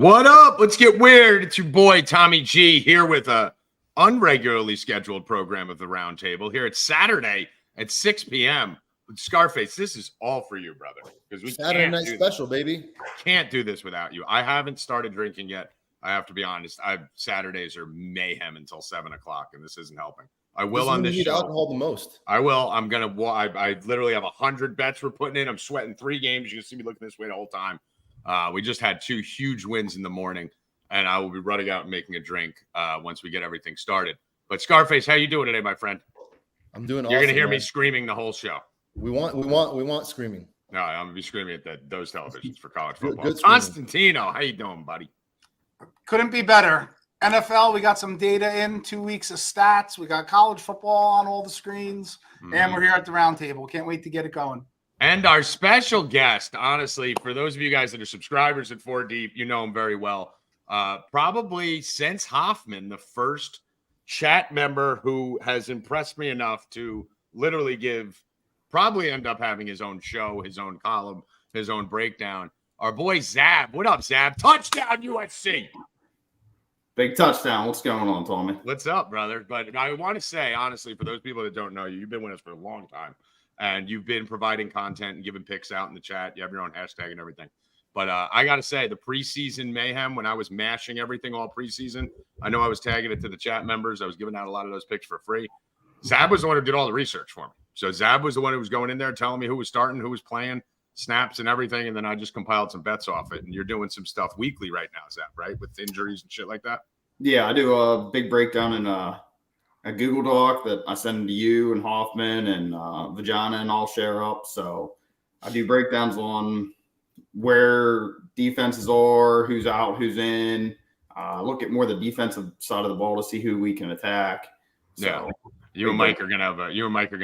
What up? Let's get weird. It's your boy Tommy G here with a unregularly scheduled program of the Roundtable. Here it's Saturday at 6 p.m. with Scarface. This is all for you, brother. Because we Saturday night special, baby. Can't do this without you. I haven't started drinking yet. I have to be honest. Saturdays are mayhem until 7 o'clock, and this isn't helping. I will on this show. Alcohol the most. I will. I'm gonna. I literally have 100 bets we're putting in. I'm sweating 3 games. You can see me looking this way the whole time. We just had 2 huge wins in the morning, and I will be running out and making a drink once we get everything started. But Scarface, how you doing today, my friend? I'm doing. You're gonna hear me screaming the whole show. We want screaming. No, I'm gonna be screaming at those televisions for college football. Good Constantino, how you doing, buddy? Couldn't be better. NFL, we got some data in, 2 weeks of stats. We got college football on all the screens, and we're here at the Roundtable. Can't wait to get it going. And our special guest, honestly, for those of you guys that are subscribers at 4 Deep, you know him very well. Probably since Hoffman, the first chat member who has impressed me enough to literally probably end up having his own show, his own column, his own breakdown. Our boy Zab. What up, Zab? Touchdown, USC. Big touchdown. What's going on, Tommy? What's up, brother? But I want to say, honestly, for those people that don't know you, you've been with us for a long time, and you've been providing content and giving picks out in the chat. You have your own hashtag and everything. But I got to say, the preseason mayhem, when I was mashing everything all preseason, I know I was tagging it to the chat members. I was giving out a lot of those picks for free. Zab was the one who did all the research for me. So Zab was the one who was going in there telling me who was starting, who was playing, snaps and everything, and then I just compiled some bets off it. And you're doing some stuff weekly right now, Zab, right? With injuries and shit like that? Yeah, I do a big breakdown in a Google Doc that I send to you and Hoffman and Vagina and all share up. So I do breakdowns on where defenses are, who's out, who's in. Look at more the defensive side of the ball to see who we can attack. So, yeah. You and Mike are gonna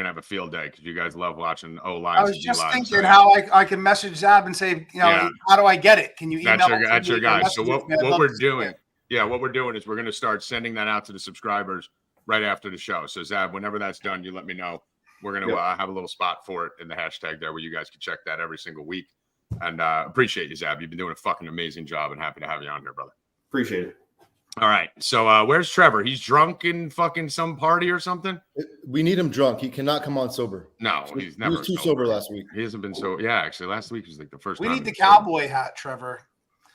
have a field day because you guys love watching O-line. I was just thinking how I can message Zab and say, how do I get it? Can you email? That's your guy. So what we're doing? Yeah, what we're doing is we're going to start sending that out to the subscribers right after the show. So Zab, whenever that's done, you let me know. We're going to have a little spot for it in the hashtag there where you guys can check that every single week. And appreciate you, Zab. You've been doing a fucking amazing job, and happy to have you on here, brother. Appreciate it. All right. So where's Trevor? He's drunk in fucking some party or something? We need him drunk. He cannot come on sober. No, he's never. He was too sober last week. He hasn't been so. Yeah, actually, last week was like the first time. We need the cowboy hat, Trevor.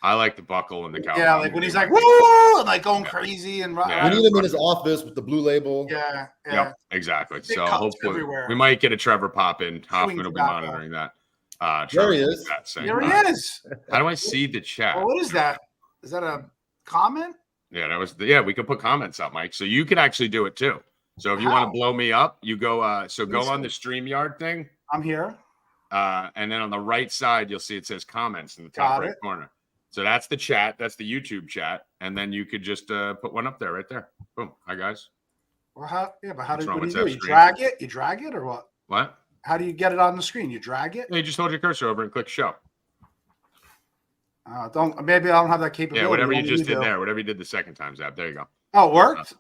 I like the buckle and the cowboy. Yeah, like when he's like, woo, and like going crazy. And we need him in his office with the blue label. Yeah. Yep, exactly. Big so hopefully we might get a Trevor pop in. Hoffman will be monitoring that. There he is. There he is. How do I see the chat? Well, what is that? Is that a comment? Yeah, we could put comments up, Mike. So you could actually do it too. So if you want to blow me up, you go go on the StreamYard thing. I'm here. And then on the right side, you'll see it says comments in the top right corner. So that's the chat. That's the YouTube chat. And then you could just put one up there right there. Boom. Hi, guys. Well, how do you do? You drag it? You drag it or what? What? How do you get it on the screen? You drag it? Yeah, you just hold your cursor over and click show. Maybe I don't have that capability. Yeah, whatever you just did there. Whatever you did the second time, Zab. There you go. Oh, it worked?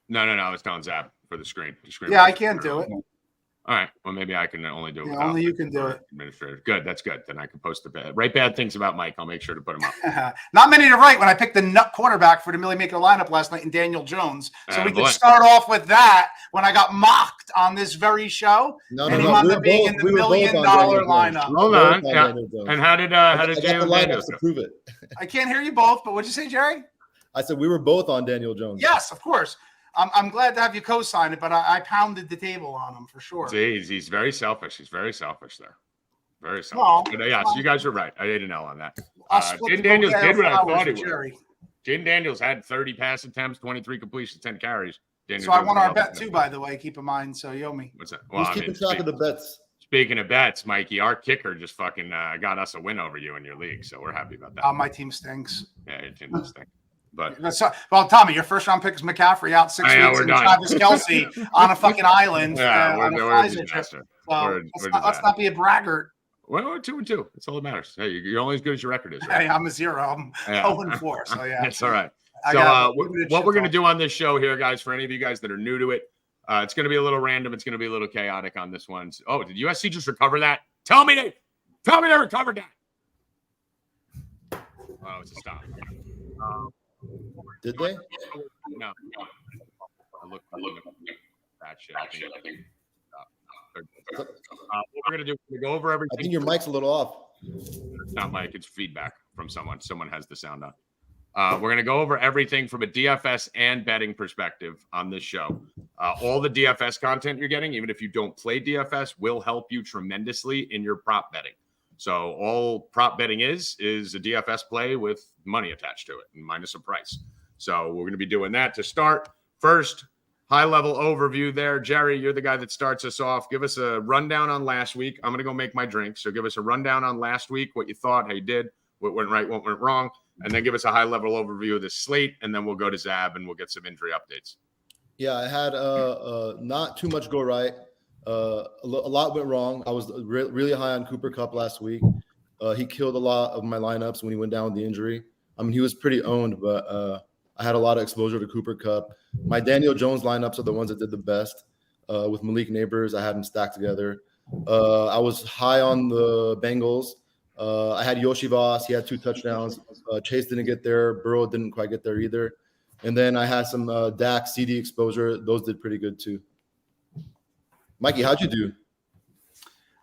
No. I was telling Zab for the screen. Yeah, I can't do it. All right. Well, maybe I can only do it. Yeah, only you can do it. Administrator. Good. That's good. Then I can post write bad things about Mike. I'll make sure to put them up. Not many to write when I picked the nut quarterback for the Millie Maker lineup last night in Daniel Jones. So we could start off with that when I got mocked on this very show. No. He wound up being in the $1 million lineup. Hold on. Yeah. And how did Daniel Jones prove it? I can't hear you both, but what'd you say, Jerry? I said we were both on Daniel Jones. Yes, of course. I'm glad to have you co-sign it, but I pounded the table on him for sure. He's very selfish. He's very selfish there. Very selfish. But, so you guys are right. I ate an L on that. Jaden Daniels did what I thought he would. Jaden Daniels had 30 pass attempts, 23 completions, 10 carries. So I won our bet too, by the way. Keep in mind. So you owe me. What's that? Well, keeping track of the bets. Speaking of bets, Mikey, our kicker just fucking got us a win over you in your league, so we're happy about that. My team stinks. Yeah, your team does stink. But well, Tommy, your first round pick is McCaffrey out 6 weeks and Travis Kelce on a fucking island. Yeah, we're a disaster. Let's not be a braggart. Well, we're 2-2. That's all that matters. Hey, you're only as good as your record is. Right? Hey, I'm a 0. I'm 0-4. So yeah, that's all right. So what we're going to do on this show here, guys, for any of you guys that are new to it, it's going to be a little random. It's going to be a little chaotic on this one. Oh, did USC just recover that? Tell me they recovered that. Well, it's a stop. Did they? No. I looked that shit. I think. What we're gonna do? We're gonna go over everything. I think your mic's a little off. It's not mic. It's feedback from someone. Someone has the sound on. We're going to go over everything from a DFS and betting perspective on this show. All the DFS content you're getting, even if you don't play DFS, will help you tremendously in your prop betting. So all prop betting is a DFS play with money attached to it and minus a price. So we're going to be doing that to start. First, high-level overview there. Jerry, you're the guy that starts us off. Give us a rundown on last week. I'm going to go make my drink. So give us a rundown on last week, what you thought, how you did, what went right, what went wrong. And then give us a high-level overview of the slate, and then we'll go to Zab, and we'll get some injury updates. Yeah, I had not too much go right. A lot went wrong. I was really high on Cooper Kupp last week. He killed a lot of my lineups when he went down with the injury. I mean, he was pretty owned, but I had a lot of exposure to Cooper Kupp. My Daniel Jones lineups are the ones that did the best. With Malik Neighbors, I had them stacked together. I was high on the Bengals. I had Yoshi Voss. He had 2 touchdowns. Chase didn't get there. Burrow didn't quite get there either. And then I had some Dak CD exposure. Those did pretty good too. Mikey, how'd you do?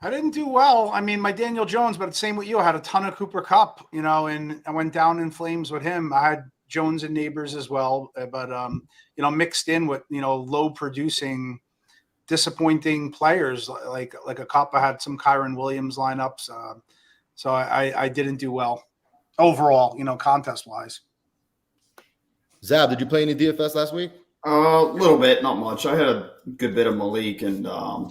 I didn't do well. I mean, my Daniel Jones, but same with you. I had a ton of Cooper Kupp, and I went down in flames with him. I had Jones and Neighbors as well, but mixed in with low producing, disappointing players like a Kupp. I had some Kyron Williams lineups. So I didn't do well overall, contest wise. Zab, did you play any DFS last week? A little bit, not much. I had a good bit of Malik and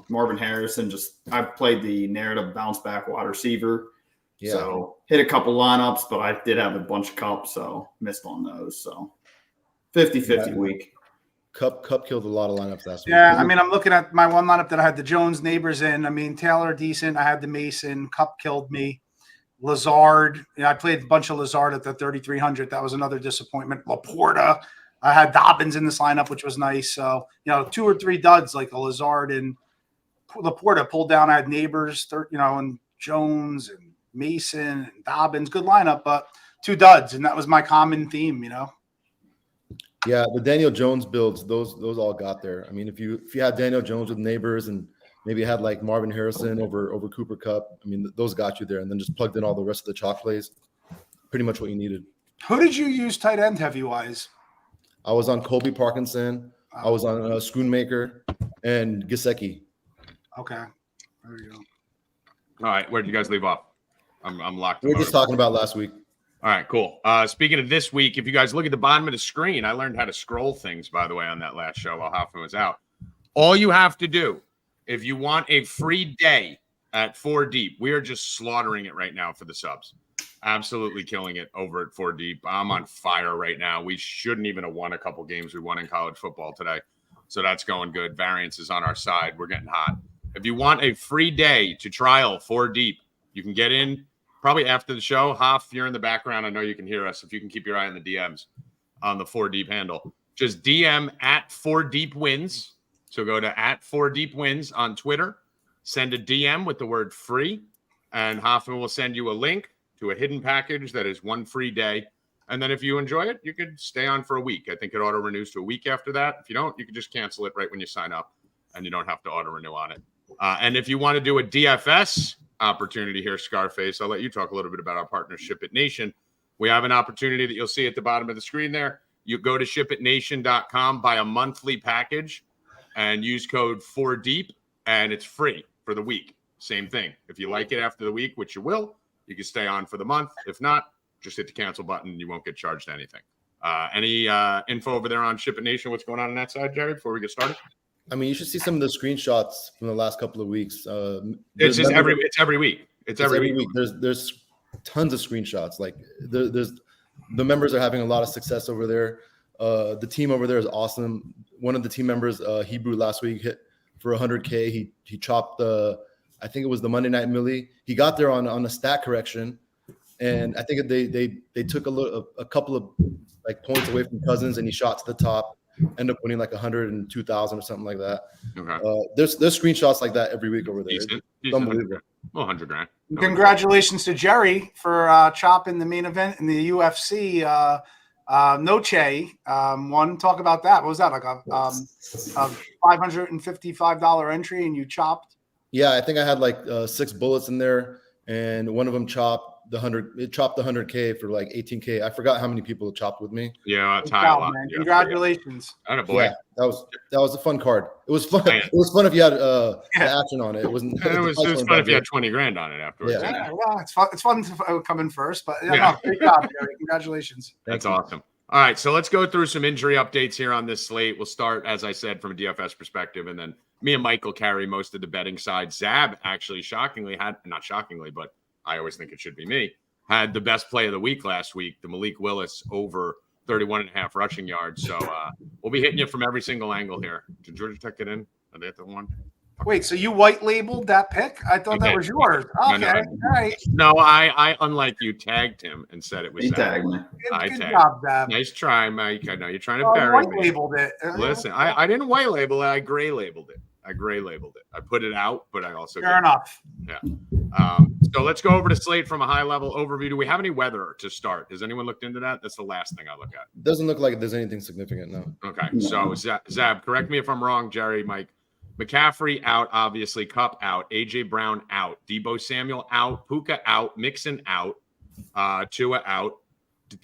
Marvin Harrison. I played the narrative bounce back wide receiver. Yeah. So hit a couple lineups, but I did have a bunch of Kupp, so missed on those. So 50-50 week. Kupp killed a lot of lineups last week. Yeah, I mean, I'm looking at my one lineup that I had the Jones Neighbors in. I mean, Taylor decent. I had the Mason. Kupp killed me. Lazard. I played a bunch of Lazard at the 3,300. That was another disappointment. Laporta. I had Dobbins in this lineup, which was nice. So, 2 or 3 duds like a Lazard and Laporta pulled down. I had Neighbors, and Jones and Mason and Dobbins. Good lineup, but 2 duds. And that was my common theme, Yeah, the Daniel Jones builds, those all got there. I mean, if you had Daniel Jones with Neighbors and maybe had like Marvin Harrison over Cooper Kupp, I mean, those got you there, and then just plugged in all the rest of the chalk plays. Pretty much what you needed. Who did you use tight end heavy-wise? I was on Colby Parkinson. I was on Schoonmaker and Gesicki. Okay. There you go. All right, where did you guys leave off? I'm locked. We were just talking about last week. All right, cool. Speaking of this week, if you guys look at the bottom of the screen, I learned how to scroll things, by the way, on that last show while Hoffman was out. All you have to do, if you want a free day at 4 Deep, we are just slaughtering it right now for the subs. Absolutely killing it over at 4 Deep. I'm on fire right now. We shouldn't even have won a couple games we won in college football today. So that's going good. Variance is on our side. We're getting hot. If you want a free day to trial 4 Deep, you can get in probably after the show. Hoff, you're in the background. I know you can hear us. If you can keep your eye on the DMs on the 4 Deep handle, just DM at 4 Deep Wins. So go to at 4 Deep Wins on Twitter. Send a DM with the word free, and Hoffman will send you a link to a hidden package that is 1 free day. And then if you enjoy it, you could stay on for a week. I think it auto renews to a week after that. If you don't, you can just cancel it right when you sign up, and you don't have to auto renew on it. And if you want to do a DFS opportunity here, Scarface, I'll let you talk a little bit about our partnership at Nation. We have an opportunity that you'll see at the bottom of the screen there. You go to shipatnation.com, buy a monthly package, and use code 4DEEP, and it's free for the week. Same thing. If you like it after the week, which you will, you can stay on for the month. If not, just hit the cancel button and you won't get charged anything. Any info over there on Ship It Nation? What's going on that side, Jerry, before we get started? I mean, you should see some of the screenshots from the last couple of weeks. It's just every week. It's every week. There's tons of screenshots. Like there's the members are having a lot of success over there. The team over there is awesome. One of the team members, Hebrew, last week hit for 100K. He chopped I think it was the Monday Night Millie. He got there on a stat correction, and I think they took a couple of like points away from Cousins, and he shot to the top. end up winning like 102,000 or something like that. Okay. There's screenshots like that every week over there. Decent. It's unbelievable. Well, 100 grand. Congratulations to Jerry for chopping the main event in the UFC. Noche one. Talk about that. What was that, like a $555 entry, and you chopped? Yeah, I think I had like 6 bullets in there, and one of them chopped the 100. It chopped the 100K for like 18K. I forgot how many people it chopped with me. Yeah, it's Good high job, a lot. man. Yeah, Congratulations. boy. Yeah, that was a fun card. It was fun. Man. It was fun if you had the action on it. It wasn't. And it was fun if you had 20 grand on it afterwards. Yeah. Yeah, well, it's fun. It's fun to come in first, but Yeah. No, great job, Jerry. Congratulations. That's awesome. All right, so let's go through some injury updates here on this slate. We'll start, as I said, from a DFS perspective, and then me and Mike will carry most of the betting side. Zab actually shockingly not shockingly, but I always think it should be me, had the best play of the week last week, the Malik Willis over 31.5 rushing yards. So we'll be hitting you from every single angle here. Did Georgia Tech get in? Are they at the one? Wait, so you white labeled that pick? I thought that was yours. Okay, No. all right. No, I unlike you, tagged him and said it was He Zab. tagged me. Good job, Zab. Nice try, Mike. I know you're trying to Oh, bury white me. labeled it. Listen, I didn't white label it. I gray labeled it. I put it out, but I also Fair enough. Yeah. So let's go over to slate from a high level overview. Do we have any weather to start? Has anyone looked into that? That's the last thing I look at. Doesn't look like there's anything significant now. Okay. So Zab, correct me if I'm wrong, Jerry, Mike. McCaffrey out, obviously. Kupp out. AJ Brown out. Debo Samuel out. Puka out. Mixon out. Tua out.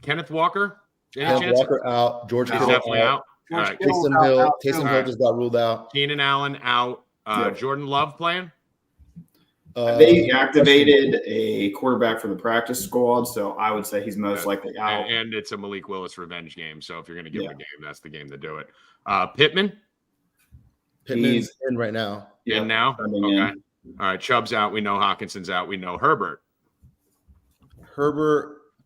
Kenneth Walker? Kenneth Walker out. George He's Kittle definitely out. All right. Taysom Hill just got ruled out. Keenan Allen out. Jordan Love playing? They activated a quarterback for the practice squad, so I would say he's most likely out. And it's a Malik Willis revenge game. So if you're going to give him a game, that's the game to do it. Pittman's in right now. In now? Okay. In. All right. Chubb's out. We know Hawkinson's out. We know Herbert.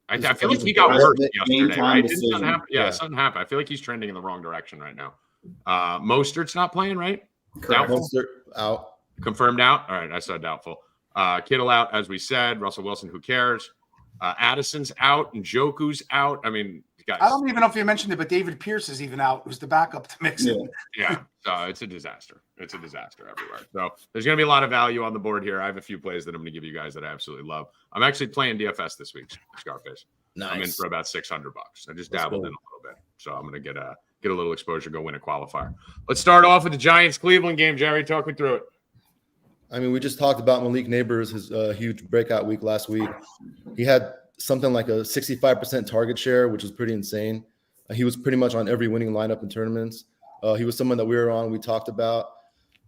I feel like he got worse yesterday, right? Didn't something happen? Yeah, something happened. I feel like he's trending in the wrong direction right now. Mostert's not playing, right? Doubtful. Mostert out. Confirmed out? All right, I saw doubtful. Kittle out, as we said. Russell Wilson, who cares? Addison's out. and Njoku's out. I mean, guys. I don't even know if you mentioned it, but David Pierce is even out, who's the backup to Mixon. Yeah. It's a disaster. It's a disaster everywhere. So there's going to be a lot of value on the board here. I have a few plays that I'm going to give you guys that I absolutely love. I'm actually playing DFS this week, Scarface. Nice. I'm in for about $600. I just dabbled in a little bit. So I'm going to get a little exposure, go win a qualifier. Let's start off with the Giants-Cleveland game. Jerry, talk me through it. I mean, we just talked about Malik Neighbors, his huge breakout week last week. He had something like a 65% target share, which is pretty insane. He was pretty much on every winning lineup in tournaments. He was someone that we were on. We talked about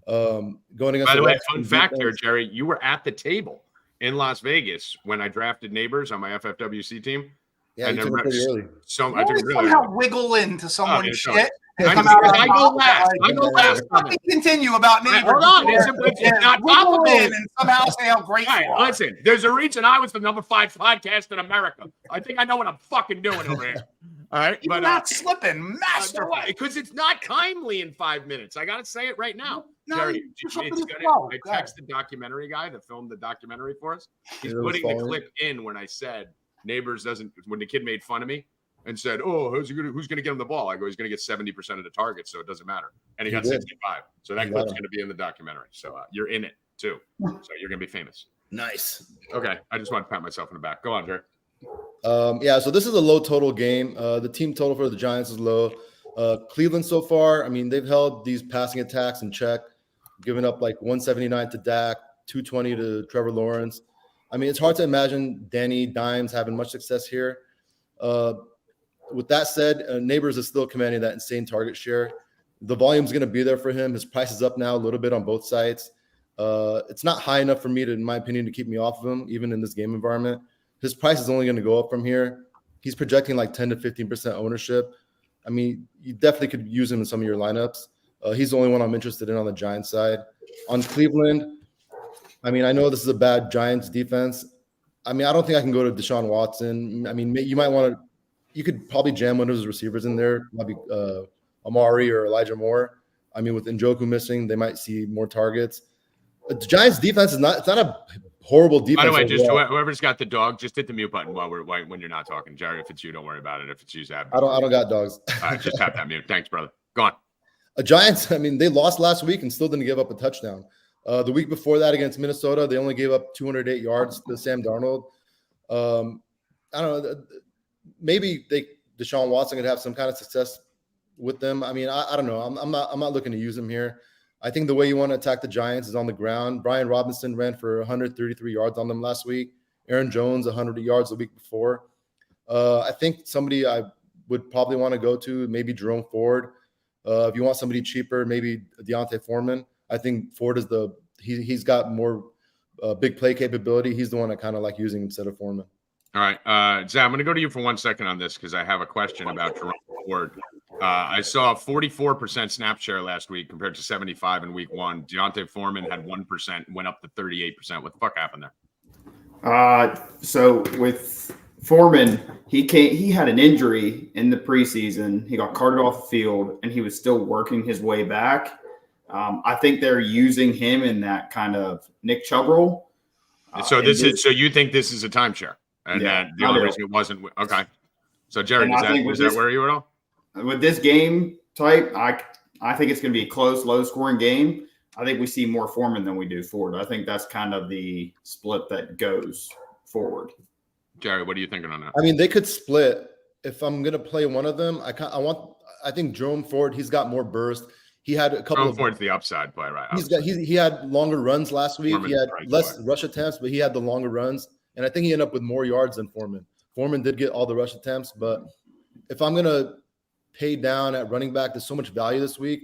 going against. By the way, fun fact here, Jerry, you were at the table in Las Vegas when I drafted Neighbors on my FFWC team. Yeah, you took it pretty early. I took it really somehow wiggle into someone's shit. I go last. Let me continue about Neighbors. Hold on. It's not possible. And somehow say how great you are. Listen, there's a reason I was the number 5 podcast in America. I think I know what I'm fucking doing over here. All right. You're not slipping. Masterful. Because it's not timely in 5 minutes. I got to say it right now. No, Jerry, I texted the documentary guy that filmed the documentary for us. He's putting the clip in when I said Neighbors doesn't, when the kid made fun of me and said, "Oh, who's going to get him the ball?" I go, "He's going to get 70% of the targets, so it doesn't matter." And he got 65. So that clip's going to be in the documentary. So you're in it too. So you're going to be famous. Nice. Okay. I just want to pat myself in the back. Go on, Jerry. So this is a low total game. The team total for the Giants is low. Cleveland so far, I mean, they've held these passing attacks in check, giving up like 179 to Dak, 220 to Trevor Lawrence. I mean, it's hard to imagine Danny Dimes having much success here. With that said, Neighbors is still commanding that insane target share. The volume is going to be there for him. His price is up now a little bit on both sides. It's not high enough for me to, in my opinion, to keep me off of him, even in this game environment. His price is only going to go up from here. He's projecting like 10 to 15% ownership. I mean, you definitely could use him in some of your lineups. He's the only one I'm interested in on the Giants side. On Cleveland, I mean, I know this is a bad Giants defense. I mean, I don't think I can go to Deshaun Watson. I mean, you might want to – you could probably jam one of his receivers in there, maybe Amari or Elijah Moore. I mean, with Njoku missing, they might see more targets. The Giants defense is not – it's not a horrible defense. By the way, just whoever's got the dog, just hit the mute button when you're not talking. Jerry, if it's you, don't worry about it. If it's you, Zab. I don't got dogs. Just tap that mute. Thanks, brother. Go on. Giants, I mean, they lost last week and still didn't give up a touchdown. The week before that against Minnesota, they only gave up 208 yards to Sam Darnold. I don't know. Maybe Deshaun Watson could have some kind of success with them. I mean, I don't know. I'm not looking to use him here. I think the way you want to attack the Giants is on the ground. Brian Robinson ran for 133 yards on them last week. Aaron Jones, 100 yards the week before. I think somebody I would probably want to go to, maybe Jerome Ford. If you want somebody cheaper, maybe Deontay Foreman. I think Ford is he's got more big play capability. He's the one I kind of like using instead of Foreman. All right. Zach, I'm going to go to you for 1 second on this because I have a question about Jerome Ford. I saw a 44% snap share last week compared to 75 in week 1. Deontay Foreman had 1%, went up to 38%. What the fuck happened there? So with Foreman, he had an injury in the preseason. He got carted off the field, and he was still working his way back. I think they're using him in that kind of Nick Chubb role. So you think this is a timeshare? And yeah, the only reason it wasn't okay. So Jerry, is that where you at all? With this game type, I think it's going to be a close, low-scoring game. I think we see more Foreman than we do Ford. I think that's kind of the split that goes forward. Jerry, what are you thinking on that? I mean, they could split. If I'm going to play one of them, I think Jerome Ford, he's got more burst. He had a couple Jerome Ford's the upside play, right? He had longer runs last week. Foreman's he had less rush attempts, but he had the longer runs. And I think he ended up with more yards than Foreman. Foreman did get all the rush attempts, but if I'm going to pay down at running back, there's so much value this week.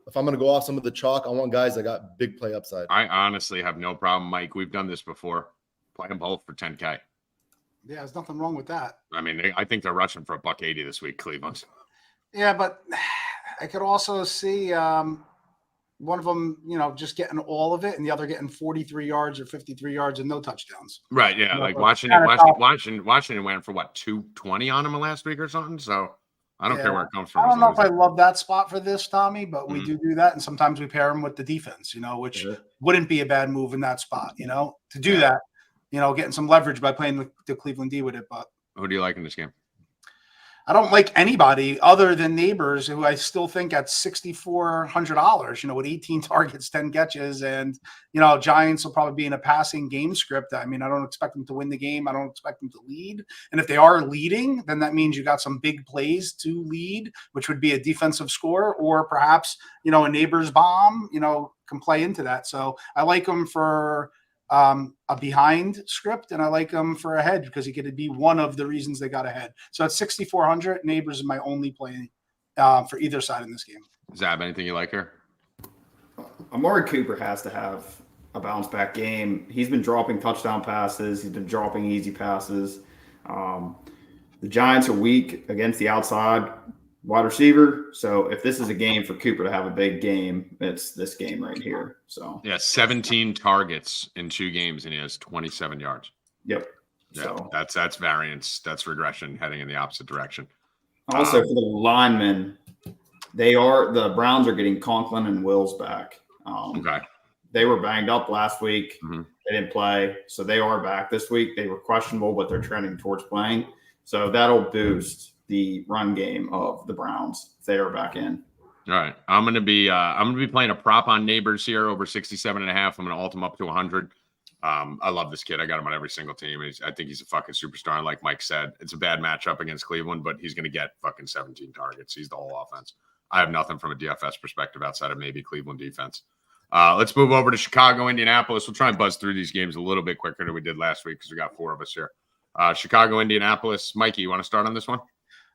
If I'm going to go off some of the chalk, I want guys that got big play upside. I honestly have no problem, Mike. We've done this before. Play them both for 10K. Yeah, there's nothing wrong with that. I mean, I think they're rushing for $180 this week, Cleveland. Yeah, but I could also see one of them, just getting all of it, and the other getting 43 yards or 53 yards and no touchdowns. Right? Yeah, like Washington went for what 220 on him last week or something. So I don't care where it comes from. I don't know if I love that spot for this, Tommy, but we do that, and sometimes we pair them with the defense, which wouldn't be a bad move in that spot, to do that, getting some leverage by playing the Cleveland D with it. But who do you like in this game? I don't like anybody other than Neighbors, who I still think at $6,400, with 18 targets, 10 catches, and, Giants will probably be in a passing game script. I mean, I don't expect them to win the game. I don't expect them to lead. And if they are leading, then that means you got some big plays to lead, which would be a defensive score, or perhaps, a Neighbors bomb, can play into that. So I like them for a behind script, and I like them for ahead because he could be one of the reasons they got ahead. So at 6,400, Neighbors is my only play for either side in this game. Zab, anything you like here? Amari Cooper has to have a bounce back game. He's been dropping touchdown passes. He's been dropping easy passes. The Giants are weak against the outside wide receiver. So if this is a game for Cooper to have a big game, it's this game right here. So 17 targets in 2 games, and he has 27 yards. Yep. Yeah, so that's variance. That's regression heading in the opposite direction. Also for the linemen, the Browns are getting Conklin and Wills back. Okay. They were banged up last week. Mm-hmm. They didn't play, so they are back this week. They were questionable, but they're trending towards playing. So that'll boost the run game of the Browns if they are back in. All right. I'm gonna be playing a prop on Neighbors here over 67.5. I'm gonna alt him up to 100. I love this kid. I got him on every single team. I think he's a fucking superstar. And like Mike said, it's a bad matchup against Cleveland, but he's gonna get fucking 17 targets. He's the whole offense. I have nothing from a DFS perspective outside of maybe Cleveland defense. Let's move over to Chicago, Indianapolis. We'll try and buzz through these games a little bit quicker than we did last week because we got 4 of us here. Chicago, Indianapolis. Mikey, you want to start on this one?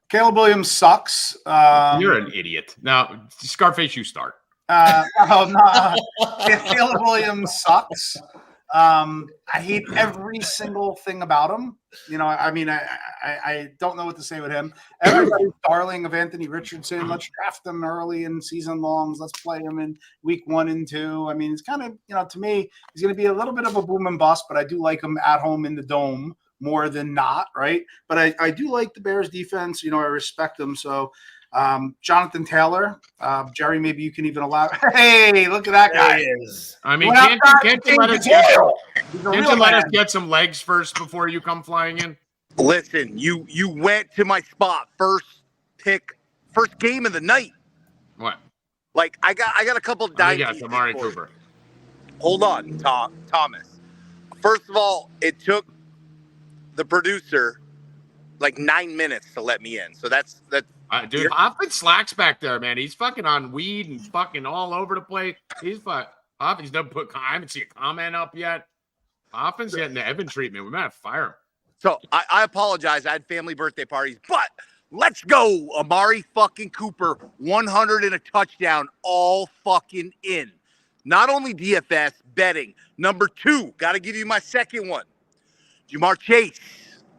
Caleb Williams sucks. You're an idiot. Now, Scarface, you start. Caleb Williams sucks. I hate every single thing about him. I don't know what to say with him. Everybody's darling of Anthony Richardson. Let's draft him early in season longs. Let's play him in week 1 and 2. I mean, it's kind of, to me, he's going to be a little bit of a boom and bust, but I do like him at home in the dome more than not, right? But I do like the Bears defense. I respect them. So Jonathan Taylor, Jerry, maybe you can even allow. Hey, look at that guy. I mean, can't you let us get some legs first before you come flying in? Listen, you went to my spot, first pick, first game of the night. Like I got a couple Yeah, dynasties. Amari Cooper. Hold on, Thomas. First of all, it took the producer like 9 minutes to let me in. So that's Dude, Hoffman slacks back there, man. He's fucking on weed and fucking all over the place. He's Hoffman's done I haven't seen a comment up yet. Hoffman's getting the Evan treatment. We might have to fire him. So I apologize. I had family birthday parties, but let's go. Amari fucking Cooper, 100 and a touchdown, all fucking in. Not only DFS betting. Number 2, got to give you my second one. Jamar Chase,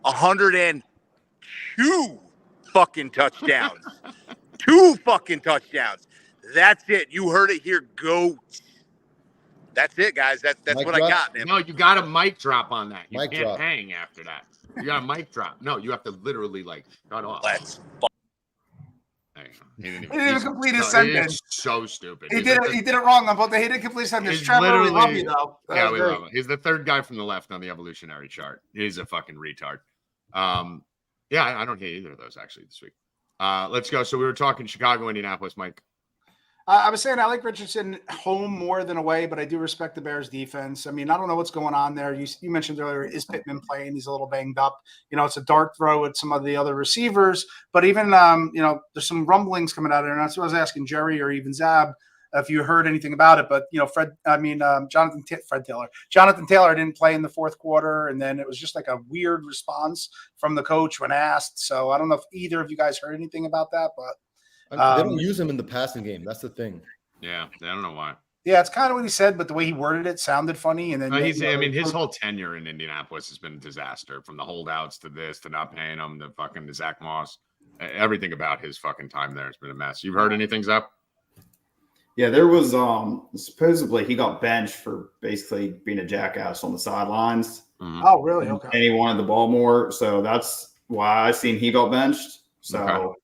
102 fucking touchdowns. 2 fucking touchdowns. That's it. You heard it here. Goat. That's it, guys. That's Mic what drop? I got, man. No, you got a mic drop on that. You Mic can't drop. hang after that. You got a mic drop. No, you have to literally like cut off. Let's There you go. He didn't He didn't even complete his He sentence. is so stupid. He did it wrong on both. He didn't complete his sentence. He's Trevor, we love literally- you though. That Yeah, was we great. love him. He's the third guy from the left on the evolutionary chart. He's a fucking retard. Yeah, I don't hate either of those actually this week. Let's go. So we were talking Chicago, Indianapolis, Mike. I was saying I like Richardson home more than away, but I do respect the Bears defense. I mean, I don't know what's going on there. You mentioned earlier, is Pittman playing? He's a little banged up. It's a dart throw with some of the other receivers, but even, there's some rumblings coming out of there. And that's what I was asking Jerry or even Zab if you heard anything about it. But, Jonathan Taylor didn't play in the fourth quarter. And then it was just like a weird response from the coach when asked. So I don't know if either of you guys heard anything about that, but. They don't use him in the passing game. That's the thing. Yeah, I don't know why. Yeah, it's kind of what he said, but the way he worded it sounded funny. And then his whole tenure in Indianapolis has been a disaster, from the holdouts to this to not paying him to fucking to Zach Moss. Everything about his fucking time there has been a mess. You've heard anything, Zap? Yeah, there was supposedly he got benched for basically being a jackass on the sidelines. Mm-hmm. Oh, really? Okay. And he wanted the ball more, so that's why I seen he got benched. So. Okay.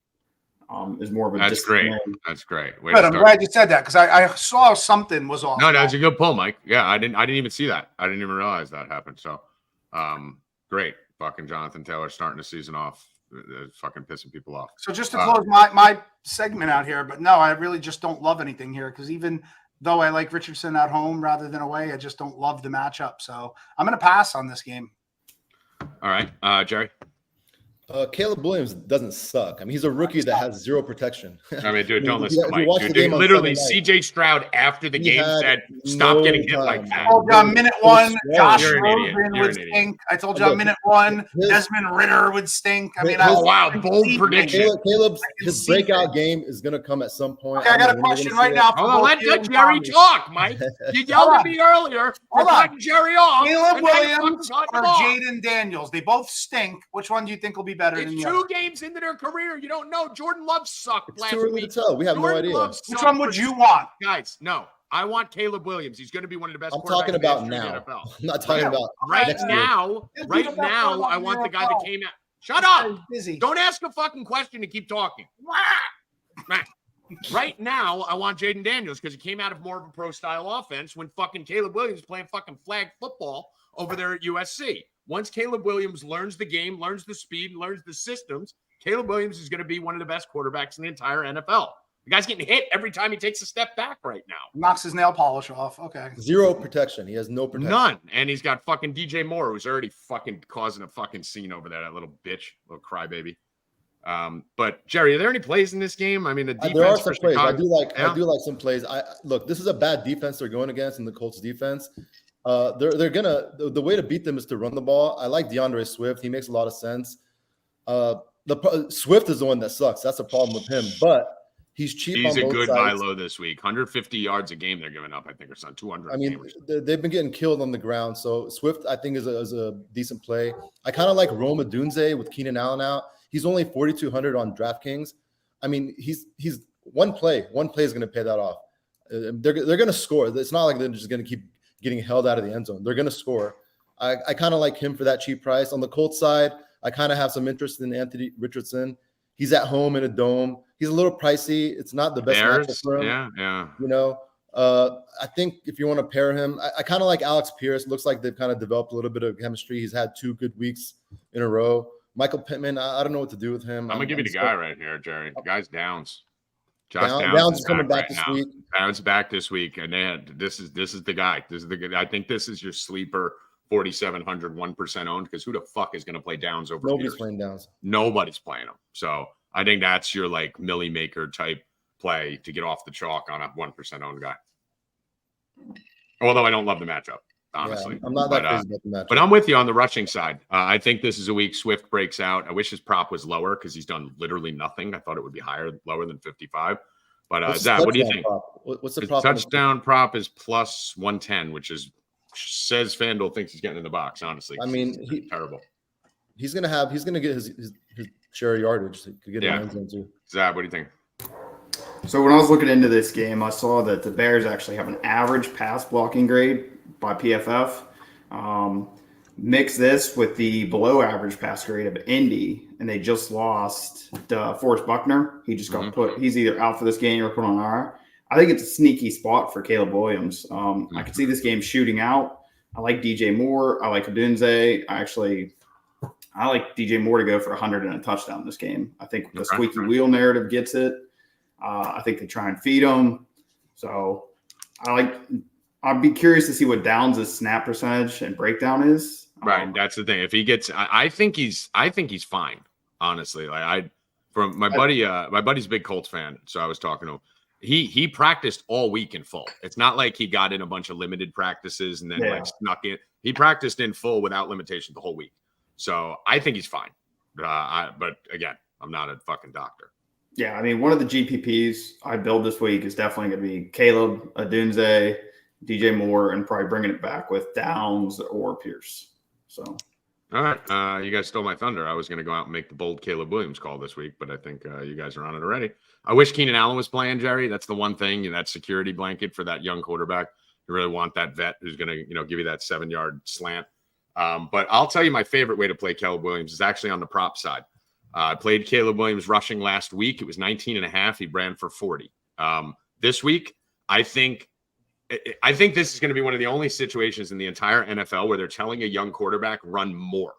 Is more of a That's great. discipline. That's great. Good. I'm glad you said that because I saw something was off. No, it's a good pull, Mike. Yeah, I didn't even see that. I didn't even realize that happened. So, great. Fucking Jonathan Taylor starting the season off, fucking pissing people off. So just to close my segment out here, but no, I really just don't love anything here because even though I like Richardson at home rather than away, I just don't love the matchup. So I'm going to pass on this game. All right, Jerry. Caleb Williams doesn't suck. I mean, he's a rookie that has zero protection. I mean, dude, don't If listen to you watch Mike. the Dude, game on literally, Sunday night, CJ Stroud after the he game had said, "Stop no getting hit time. like I that." told you minute one, Josh You're an idiot. Rosen You're would an idiot. stink. I told you minute one, Desmond Ritter would stink. I mean, Oh, wow, bold prediction. Caleb's his breakout game is going to come at some point. Okay, I got a question right now. Hold on, let Jerry talk, Mike. You yelled at me earlier. You're cutting Jerry off. Caleb and now you're Williams fucking or cutting him off. Jaden Daniels. They both stink. Which one do you think will be better than It's the 2 other? games into their career. You don't know. Jordan Love sucked It's last too early week. to tell. We have no Jordan idea. Love Which sucked one would for- you want? Guys, no. I want Caleb Williams. He's going to be one of the best. I'm talking quarterbacks in the about history of the now. NFL. I'm not talking about Right next year. now, He'll be right the best now, quarterback I in want the the guy that NFL. came out. Shut up! Busy. Don't ask a fucking question to keep talking. Right now, I want Jaden Daniels because he came out of more of a pro style offense when fucking Caleb Williams is playing fucking flag football over there at USC. Once Caleb Williams learns the game, learns the speed, learns the systems, Caleb Williams is going to be one of the best quarterbacks in the entire NFL. The guy's getting hit every time he takes a step back right now. Knocks his nail polish off. Okay. Zero protection. He has no protection. None. And he's got fucking DJ Moore, who's already fucking causing a fucking scene over there, that little bitch, little crybaby. But Jerry, are there any plays in this game? I mean, the defense There are for some plays. Chicago, I do like some plays. Look, this is a bad defense they're going against in the Colts defense. They're gonna the way to beat them is to run the ball. I like DeAndre Swift. He makes a lot of sense. Swift is the one that sucks. That's the problem with him. But he's cheap. he's on a both good buy sides. low this week. 150 yards a game they're giving up, I think, or something. 200. I mean, they've been getting killed on the ground. So Swift, I think, is a decent play. I kind of like Rome Odunze with Keenan Allen out. He's only 4,200 on DraftKings. I mean, he's one play. One play is going to pay that off. They're going to score. It's not like they're just going to keep getting held out of the end zone. They're going to score. I kind of like him for that cheap price. On the Colts side, I kind of have some interest in Anthony Richardson. He's at home in a dome. He's a little pricey. It's not the best matchup for him. Yeah. You know, I think if you want to pair him, I kind of like Alex Pierce. Looks like they've kind of developed a little bit of chemistry. He's had 2 good weeks in a row. Michael Pittman, I don't know what to do with him. I'm gonna give you the guy right here, Jerry. The guy's Downs. Josh Downs is coming back this week. Downs back this week, and this is the guy. This is the good. I think this is your sleeper 4,700 1% owned, because who the fuck is going to play Downs over? Nobody's Pierce? playing Downs. Nobody's playing him. So I think that's your like Millie Maker type play to get off the chalk on a 1% owned guy. Although I don't love the matchup, honestly. Yeah, I'm not that crazy about the matchup. But I'm with you on the rushing side. I think this is a week Swift breaks out. I wish his prop was lower because he's done literally nothing. I thought it would be lower than 55. But Zach, what do you think? What's the His prop? touchdown prop is plus 110, which is says FanDuel thinks he's getting in the box. Honestly, I mean, terrible. He's gonna get his share of yardage. He could get in the end zone too. Zach, what do you think? So when I was looking into this game, I saw that the Bears actually have an average pass blocking grade by PFF. Mix this with the below average pass grade of Indy, and they just lost Forrest Buckner. He just got put. He's either out for this game or put on IR. I think it's a sneaky spot for Caleb Williams. I could see this game shooting out. I like DJ Moore. I like Odunze. I like DJ Moore to go for 100 and a touchdown this game. I think the squeaky wheel narrative gets it. I think they try and feed him. So I'd be curious to see what Downs' snap percentage and breakdown is. Right, that's the thing. If he gets, I think he's fine. Honestly, like my buddy's a big Colts fan, so I was talking to him. He practiced all week in full. It's not like he got in a bunch of limited practices and then like snuck in. He practiced in full without limitation the whole week. So I think he's fine. But again, I'm not a fucking doctor. Yeah, I mean, one of the GPPs I build this week is definitely going to be Caleb, Odunze, DJ Moore, and probably bringing it back with Downs or Pierce. So, all right, you guys stole my thunder. I was going to go out and make the bold Caleb Williams call this week, but I think you guys are on it already. I wish Keenan Allen was playing, Jerry. That's the one thing, that security blanket for that young quarterback. You really want that vet who's going to, give you that 7-yard slant. But I'll tell you my favorite way to play Caleb Williams is actually on the prop side. I played Caleb Williams rushing last week. It was 19.5. He ran for 40. This week, I think this is going to be one of the only situations in the entire NFL where they're telling a young quarterback run more,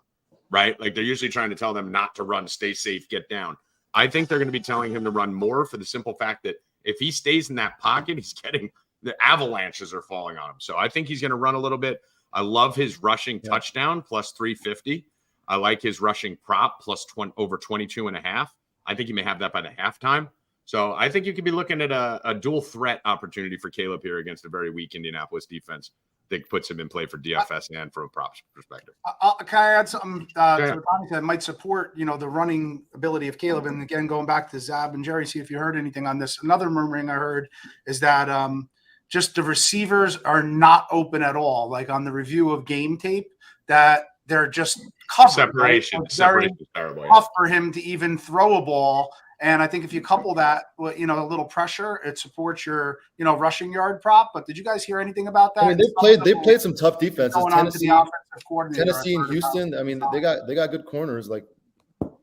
right? Like they're usually trying to tell them not to run, stay safe, get down. I think they're going to be telling him to run more for the simple fact that if he stays in that pocket, he's getting the avalanches are falling on him. So I think he's going to run a little bit. I love his rushing touchdown plus 350. I like his rushing prop plus over 22.5. I think he may have that by the halftime. So I think you could be looking at a dual threat opportunity for Caleb here against a very weak Indianapolis defense that puts him in play for DFS and from a props perspective. Can I add something to that might support, the running ability of Caleb? And again, going back to Zab and Jerry, see if you heard anything on this. Another murmuring I heard is that just the receivers are not open at all. Like on the review of game tape, that they're just covered. Separation is terrible. Tough for him to even throw a ball. And I think if you couple that with, a little pressure, it supports your, rushing yard prop. But did you guys hear anything about that? I mean, they played some tough defenses. Tennessee and Houston. I mean, they got good corners. Like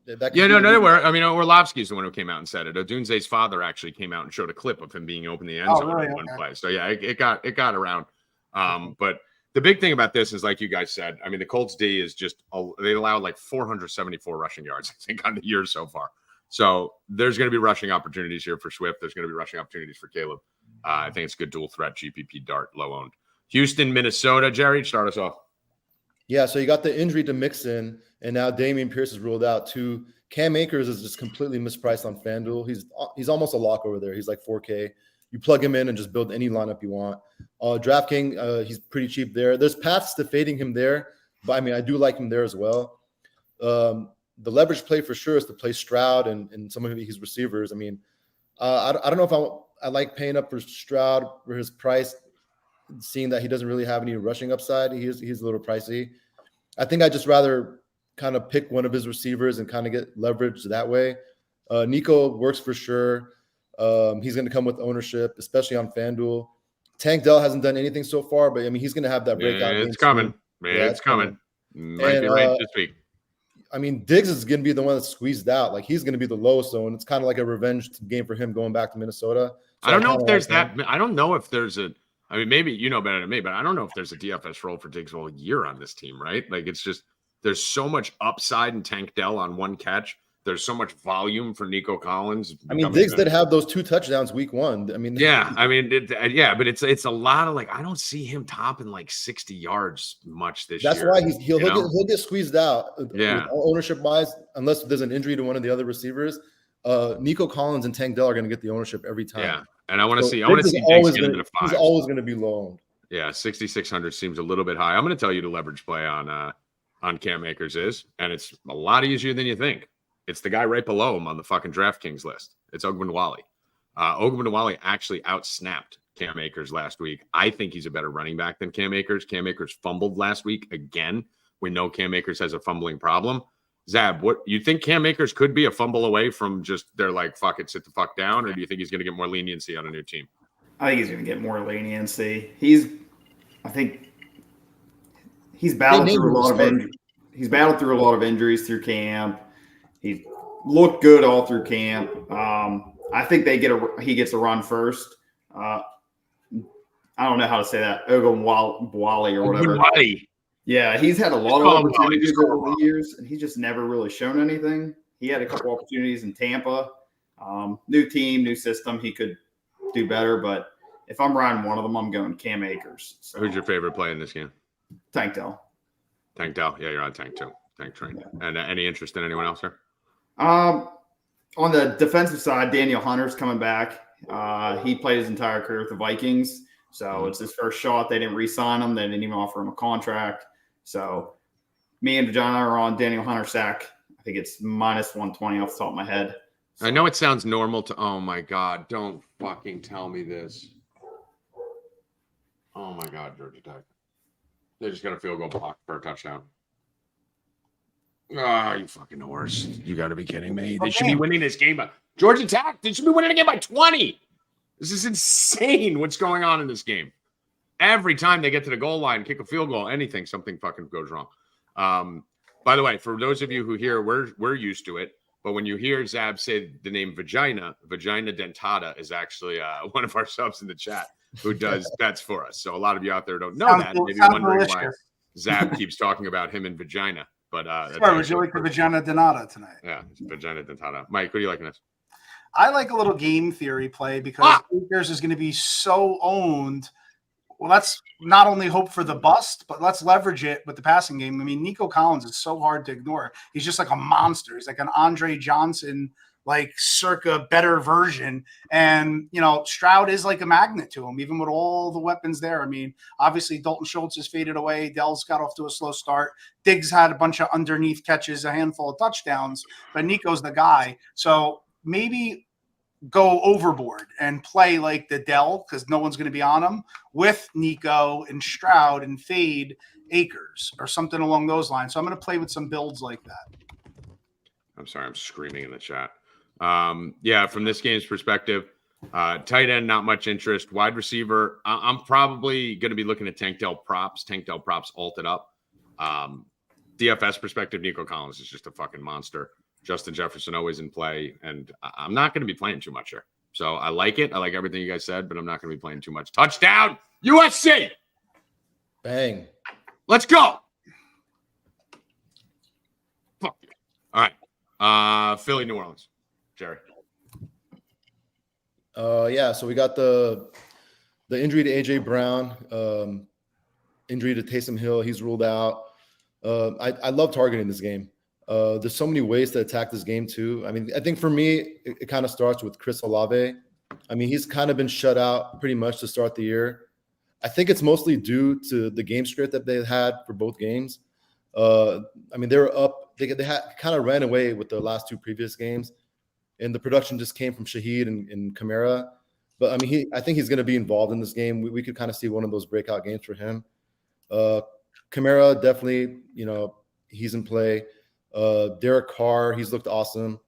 they were. I mean, Orlovsky's the one who came out and said it. Odunze's father actually came out and showed a clip of him being open the end zone in one play. So yeah, it got around. But the big thing about this is, like you guys said, I mean, the Colts D is just they allowed like 474 rushing yards, I think, on the year so far. So there's going to be rushing opportunities here for Swift. There's going to be rushing opportunities for Caleb. I think it's a good dual threat GPP dart, low owned. Houston, Minnesota. Jerry, start us off. Yeah, so you got the injury to Mixon, and now Dameon Pierce is ruled out too. Cam Akers is just completely mispriced on FanDuel. He's almost a lock over there. He's like 4K. You plug him in and just build any lineup you want. DraftKings, he's pretty cheap there. There's paths to fading him there, but I mean, I do like him there as well. The leverage play for sure is to play Stroud and some of his receivers. I mean, I don't know if I like paying up for Stroud for his price, seeing that he doesn't really have any rushing upside. He's a little pricey. I think I'd just rather kind of pick one of his receivers and kind of get leverage that way. Nico works for sure. He's going to come with ownership, especially on FanDuel. Tank Dell hasn't done anything so far, but I mean, he's going to have that breakout. It's coming. It's coming. Might be late this week. I mean, Diggs is going to be the one that's squeezed out. Like, he's going to be the lowest zone. It's kind of like a revenge game for him going back to Minnesota. So I don't know if there's that. I don't know if there's a. I mean, maybe you know better than me, but I don't know if there's a DFS role for Diggs all year on this team, right? Like, it's just there's so much upside in Tank Dell on one catch there's so much volume for Nico Collins. I mean, Diggs did have those 2 touchdowns week 1. I mean, yeah, I mean, but it's a lot of like, I don't see him topping like 60 yards much this that's year. why he'll get squeezed out. Yeah, ownership wise, unless there's an injury to one of the other receivers. Nico Collins and Tank Dell are going to get the ownership every time. yeah, and I want to see Diggs Diggs get into the 5s. He's always going to be low owned. Yeah, 6,600 seems a little bit high. I'm going to tell you to leverage play on Cam Akers and it's a lot easier than you think. It's the guy right below him on the fucking DraftKings list. It's Ogunbowale. Ogunbowale actually outsnapped Cam Akers last week. I think he's a better running back than Cam Akers. Cam Akers fumbled last week again. We know Cam Akers has a fumbling problem. Zab, what you think Cam Akers could be a fumble away from just they're like, fuck it, sit the fuck down, or do you think he's going to get more leniency on a new team? I think he's going to get more leniency. I think he's battled through a lot of injuries. He's battled through a lot of injuries through camp. He's looked good all through camp. I think he gets a run first. I don't know how to say that. Ogunbowale or whatever. Ogunbowale. Yeah, he's had a lot of opportunities over the years, and he's just never really shown anything. He had a couple opportunities in Tampa. New team, new system. He could do better, but if I'm riding one of them, I'm going Cam Akers. So. Who's your favorite play in this game? Tank Dell. Tank Dell. Yeah, you're on Tank too. Tank train. Yeah. And any interest in anyone else here? On the defensive side, Daniel Hunter's coming back. He played his entire career with the Vikings, so it's his first shot. They didn't re-sign him. They didn't even offer him a contract. So me and John are on Daniel Hunter sack. I think it's minus 120 off the top of my head. So. I know it sounds normal to – oh, my God. Don't fucking tell me this. Oh, my God, Georgia Tech. They just got a field goal block for a touchdown. Oh, you fucking horse. You got to be kidding me. They should be winning this game. Georgia Tech, they should be winning the game by 20. This is insane what's going on in this game. Every time they get to the goal line, kick a field goal, something fucking goes wrong. By the way, for those of you who hear, we're used to it. But when you hear Zab say the name Vagina Dentata is actually one of our subs in the chat who does bets for us. So a lot of you out there don't know that. Maybe wondering why Zab keeps talking about him and vagina. But would you like the Vagina Dentata tonight? Yeah, Vagina Dentata. Mike, what are you liking this? I like a little game theory play because Akers is going to be so owned. Well, let's not only hope for the bust, but let's leverage it with the passing game. I mean, Nico Collins is so hard to ignore. He's just like a monster. He's like an Andre Johnson, like circa better version. And, Stroud is like a magnet to him, even with all the weapons there. I mean, obviously Dalton Schultz has faded away. Dell's got off to a slow start. Diggs had a bunch of underneath catches, a handful of touchdowns, but Nico's the guy. So maybe go overboard and play like the Dell because no one's going to be on him with Nico and Stroud and fade Akers or something along those lines. So I'm going to play with some builds like that. I'm sorry, I'm screaming in the chat. From this game's perspective, tight end, not much interest. Wide receiver, I'm probably going to be looking at Tank Dell props. Tank Dell props alted up. DFS perspective, Nico Collins is just a fucking monster. Justin Jefferson always in play, and I'm not going to be playing too much here. So I like it. I like everything you guys said, but I'm not going to be playing too much. Touchdown, USC! Bang. Let's go! Fuck you. All right. Philly, New Orleans. Jerry. So we got the injury to A.J. Brown, injury to Taysom Hill. He's ruled out. I love targeting this game. There's so many ways to attack this game too. I mean, I think for me, it kind of starts with Chris Olave. I mean, he's kind of been shut out pretty much to start the year. I think it's mostly due to the game script that they had for both games. I mean, they were up. They had kind of ran away with the last 2 previous games, and the production just came from Shaheed and Kamara. But I mean, I think he's going to be involved in this game. We could kind of see one of those breakout games for him. Kamara definitely, he's in play. Derek Carr, he's looked awesome.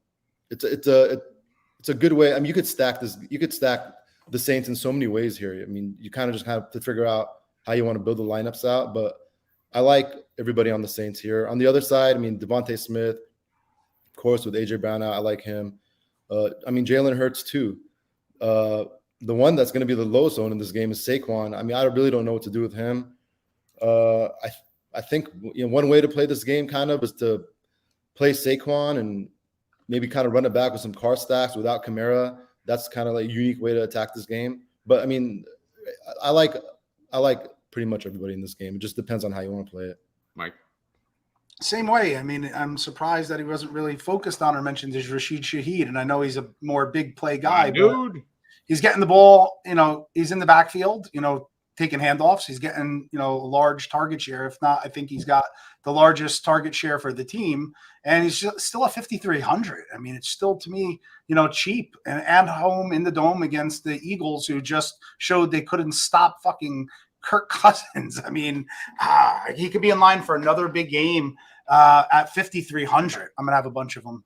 It's a good way. I mean, you could stack the Saints in so many ways here. I mean, you kind of have to figure out how you want to build the lineups out. But I like everybody on the Saints here. On the other side, I mean, Devontae Smith, of course, with A.J. Brown out, I like him. I mean, Jalen Hurts too. The one that's going to be the lowest owned in this game is Saquon. I mean, I really don't know what to do with him. I think one way to play this game kind of is to play Saquon and maybe kind of run it back with some card stacks without Kamara. That's kind of like a unique way to attack this game. But I mean, I like pretty much everybody in this game. It just depends on how you want to play it. Mike. Same way. I mean, I'm surprised that he wasn't really focused on or mentioned as Rashid Shaheed. And I know he's a more big play guy, but he's getting the ball, he's in the backfield, taking handoffs. He's getting, a large target share. If not, I think he's got the largest target share for the team. And he's still at 5,300. I mean, it's still, to me, cheap and at home in the dome against the Eagles, who just showed they couldn't stop fucking Kirk Cousins. I mean, he could be in line for another big game at 5,300. I'm going to have a bunch of them.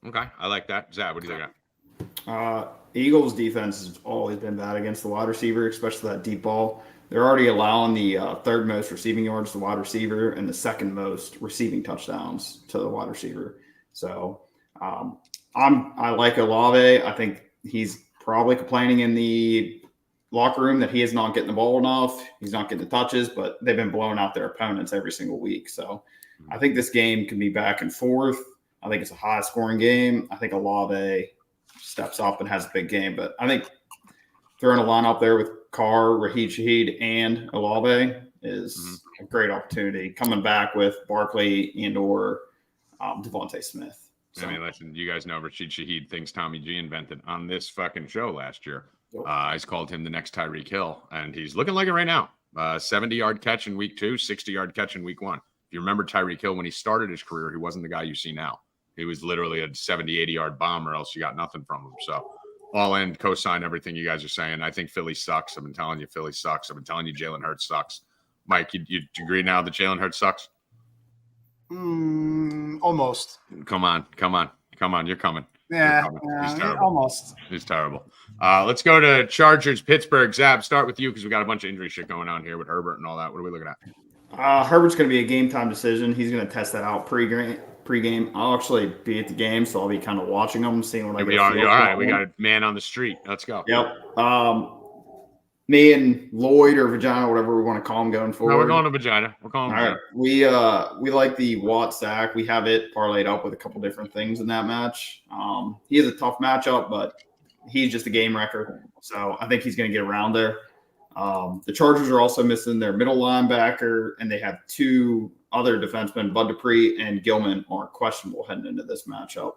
Okay. I like that. Zach, what do you think? Eagles defense has always been bad against the wide receiver, especially that deep ball. They're already allowing the third most receiving yards to the wide receiver and the second most receiving touchdowns to the wide receiver. So I like Olave. I think he's probably complaining in the locker room that he is not getting the ball enough. He's not getting the touches, but they've been blowing out their opponents every single week. So I think this game can be back and forth. I think it's a high scoring game. I think Olave steps up and has a big game, but I think throwing a lineup there with Carr, Rashid Shaheed, and Olave is a great opportunity. Coming back with Barkley and or Devontae Smith. So. I mean, listen, you guys know Rashid Shaheed, things Tommy G invented on this fucking show last year. I called him the next Tyreek Hill, and he's looking like it right now. 70-yard catch in week 2, 60-yard catch in week 1. If you remember Tyreek Hill, when he started his career, he wasn't the guy you see now. He was literally a 70, 80-yard bomb, or else you got nothing from him. So all in, co-sign everything you guys are saying. I think Philly sucks. I've been telling you Philly sucks. I've been telling you Jalen Hurts sucks. Mike, you agree now that Jalen Hurts sucks? Almost. Come on. You're coming. Yeah, He's terrible. Almost. He's terrible. Let's go to Chargers, Pittsburgh. Zab, start with you because we got a bunch of injury shit going on here with Herbert and all that. What are we looking at? Herbert's going to be a game time decision. He's going to test that out pre-game. I'll actually be at the game, so I'll be kind of watching them, seeing what I get. You're all right. We got a man on the street. Let's go. Yep. Me and Lloyd or Vagina, whatever we want to call him going forward. No, we're going to Vagina. We're calling him. All right. We like the Watt stack. We have it parlayed up with a couple different things in that match. He is a tough matchup, but he's just a game wrecker. So I think he's going to get around there. The Chargers are also missing their middle linebacker, and they have 2 other defensemen, Bud Dupree and Gilman, are questionable heading into this matchup.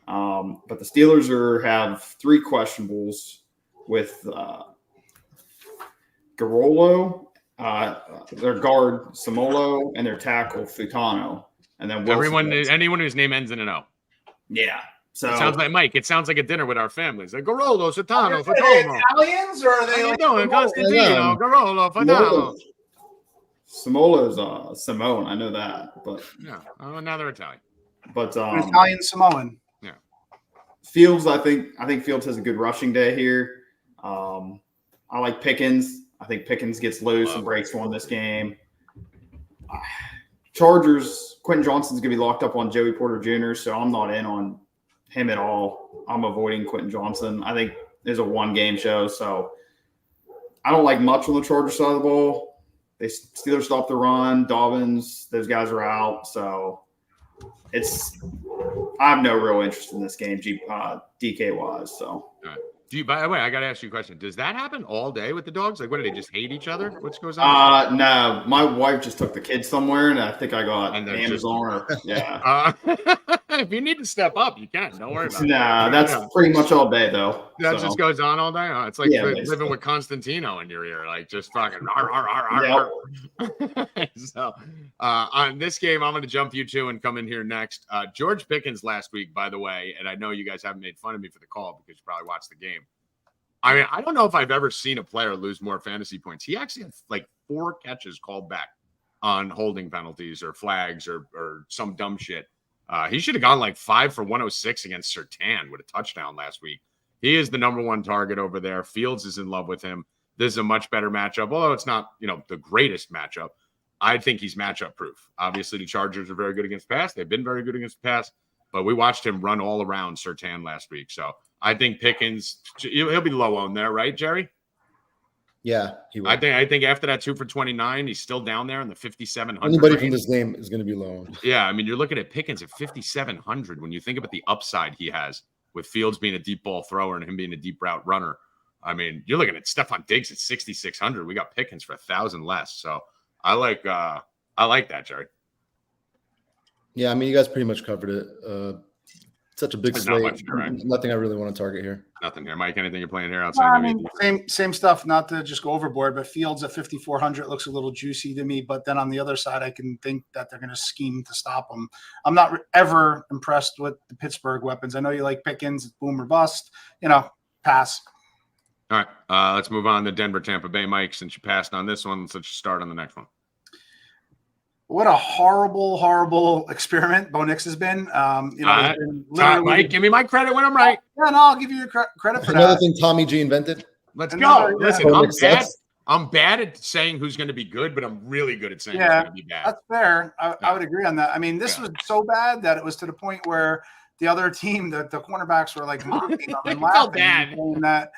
But the Steelers have 3 questionables with Garolo, their guard Samolo, and their tackle Futano. And then anyone whose name ends in an O. Yeah. So it sounds like Mike. It sounds like a dinner with our families. Like Garolo, Futano, Are they Italians or are they like Constantino, Garolo, Futano? Samolo's Simone, I know that, but yeah, now they're Italian. But Italian Samoan. Yeah. Fields, I think Fields has a good rushing day here. I like Pickens. I think Pickens gets loose and breaks one this game. Chargers, Quentin Johnston's going to be locked up on Joey Porter Jr., so I'm not in on him at all. I'm avoiding Quentin Johnston. I think there's a 1-game show, so I don't like much on the Chargers side of the ball. They Steelers stop the run. Dobbins, those guys are out, so I have no real interest in this game, DK-wise, so. All right. By the way, I got to ask you a question. Does that happen all day with the dogs? Like, what do they just hate each other? What goes on? No, my wife just took the kids somewhere, and I think I got Amazon. Yeah. If you need to step up, you can. Don't worry about it. Nah, that's pretty much all day, though. That just goes on all day. It's like living with Constantino in your ear, like just fucking. So, on this game, I'm going to jump you 2 and come in here next. George Pickens last week, by the way, and I know you guys haven't made fun of me for the call because you probably watched the game. I mean, I don't know if I've ever seen a player lose more fantasy points. He actually had like 4 catches called back on holding penalties or flags or some dumb shit. He should have gone like 5 for 106 against Surtain with a touchdown last week. He is the number 1 target over there. Fields is in love with him. This is a much better matchup, although it's not, the greatest matchup. I think he's matchup proof. Obviously, the Chargers are very good against the pass. They've been very good against the pass, but we watched him run all around Surtain last week. So I think Pickens, he'll be low on there, right, Jerry? Yeah, he will. I think after that 2 for 29, he's still down there in the 5,700. Anybody from this game is going to be low. Yeah, I mean, you're looking at Pickens at 5,700 when you think about the upside he has with Fields being a deep ball thrower and him being a deep route runner. I mean, you're looking at Stephon Diggs at 6,600. We got Pickens for 1,000 less. So I like that, Jerry. Yeah, I mean, you guys pretty much covered it. Such a big There's slate. not much, right? Nothing I really want to target here. Nothing here. Mike, anything you're playing here Well, outside? I mean, same stuff. Not to just go overboard, but Fields at 5,400 looks a little juicy to me. But then on the other side, I can think that they're going to scheme to stop him. I'm not ever impressed with the Pittsburgh weapons. I know you like Pickens, boom or bust. Pass. All right, let's move on to Denver, Tampa Bay. Mike, since you passed on this one, let's start on the next one. What a horrible experiment Bo Nix has been. Mike, give me my credit when I'm right. Yeah, no, I'll give you credit for Another that. thing Tommy G invented. Let's Another- go. yeah. Listen, Bo I'm Nix bad. sucks. I'm bad at saying who's going to be good, but I'm really good at saying who's Yeah, going to be bad. That's fair. I would agree on that. I mean, this was so bad that it was to the point where the other team, the cornerbacks were like mocking them and It laughing, felt bad. and saying that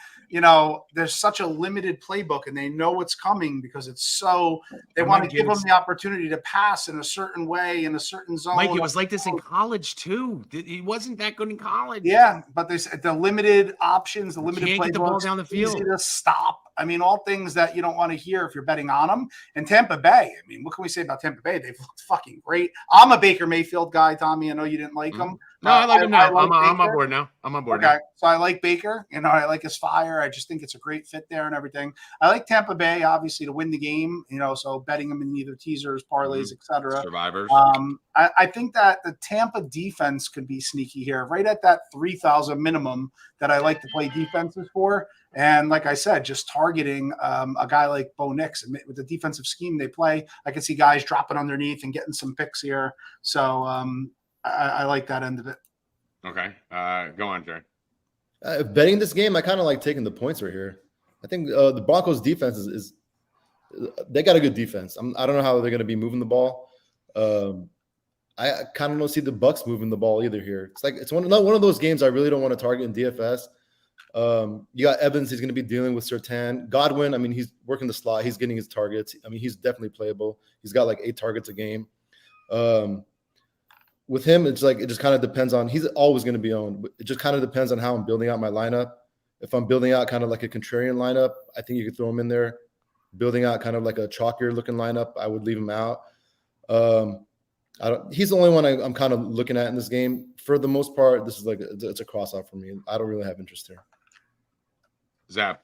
there's such a limited playbook and they know what's coming because it's so they And want Mike, to give it them was- the opportunity to pass in a certain way in a certain zone. Mike, it was like this in college too. He wasn't that good in college. Yeah, but they said the limited options, the limited Can't get the ball playbooks, down the easy field. to stop. I mean, all things that you don't want to hear if you're betting on them. And Tampa Bay, I mean, what can we say about Tampa Bay? They've looked fucking great. I'm a Baker Mayfield guy, Tommy. I know you didn't like him. No, I like him now. like I'm on Baker. board now. I'm on board Okay, now. so I like Baker. I like his fire. I just think it's a great fit there and everything. I like Tampa Bay, obviously, to win the game. So betting them in either teasers, parlays, etc. Survivors. I think that the Tampa defense could be sneaky here, right at that 3,000 minimum that I like to play defenses for. And like I said, just targeting a guy like Bo Nix and with the defensive scheme they play, I can see guys dropping underneath and getting some picks here. So I like that end of it. Okay. Go on, Jerry. Betting this game, I kind of like taking the points right here. I think the Broncos defense is they got a good defense. I don't know how they're going to be moving the ball. I kind of don't see the Bucs moving the ball either here. It's one of those games I really don't want to target in DFS. You got Evans, he's going to be dealing with Surtain. Godwin, I mean, he's working the slot. He's getting his targets. I mean, he's definitely playable. He's got like 8 targets a game. With him, it just kind of depends on – he's always going to be owned. It just kind of depends on how I'm building out my lineup. If I'm building out kind of like a contrarian lineup, I think you could throw him in there. Building out kind of like a chalkier-looking lineup, I would leave him out. He's the only one I'm kind of looking at in this game. For the most part, this is it's a cross-out for me. I don't really have interest here. Zap.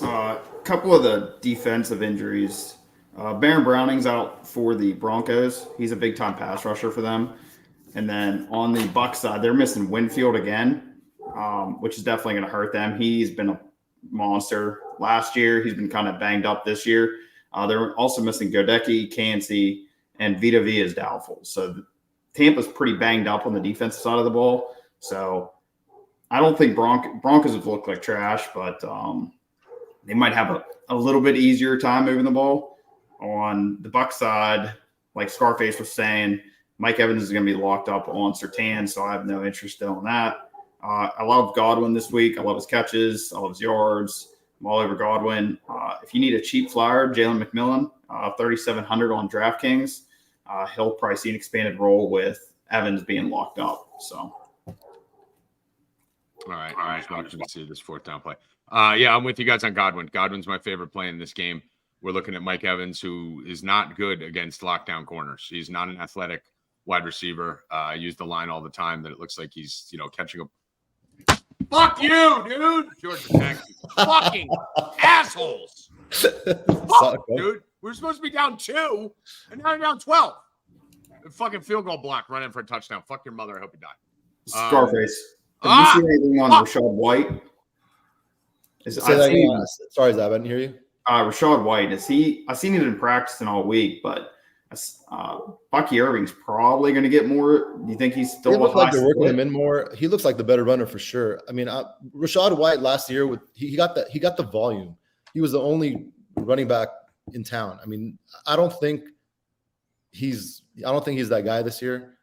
A couple of the defensive injuries. Baron Browning's out for the Broncos. He's a big-time pass rusher for them. And then on the Bucs side, they're missing Winfield again, which is definitely going to hurt them. He's been a monster last year. He's been kind of banged up this year. They're also missing Godecki, Cansey, and Vita Vea is doubtful. So Tampa's pretty banged up on the defensive side of the ball. So I don't think Broncos have looked like trash, but they might have a little bit easier time moving the ball. On the Bucs side, like Scarface was saying, Mike Evans is going to be locked up on Surtain, so I have no interest in that. I love Godwin this week. I love his catches. I love his yards. I'm all over Godwin. If you need a cheap flyer, Jalen McMillan, 3,700 on DraftKings. He'll probably see an expanded role with Evans being locked up. So, All right. I'm just watching to see this 4th down play. Yeah, I'm with you guys on Godwin. Godwin's my favorite play in this game. We're looking at Mike Evans, who is not good against lockdown corners. He's not an athletic wide receiver. I use the line all the time that it looks like he's, catching a. Fuck you, dude. Georgia Tech. Fucking assholes. Fuck, dude. We're supposed to be down 2, and now you're down 12. The fucking field goal block running for a touchdown. Fuck your mother. I hope you die. Scarface, have you seen anything on Rashad White? Sorry, Zab, I didn't hear you. Rashad White, I've seen it in practice and all week, but Bucky Irving's probably going to get more. Do you think he's still? It looks like they're working him in more. He looks like the better runner for sure. I mean, Rashad White last year he got the volume. He was the only running back in town. I mean, I don't think he's that guy this year.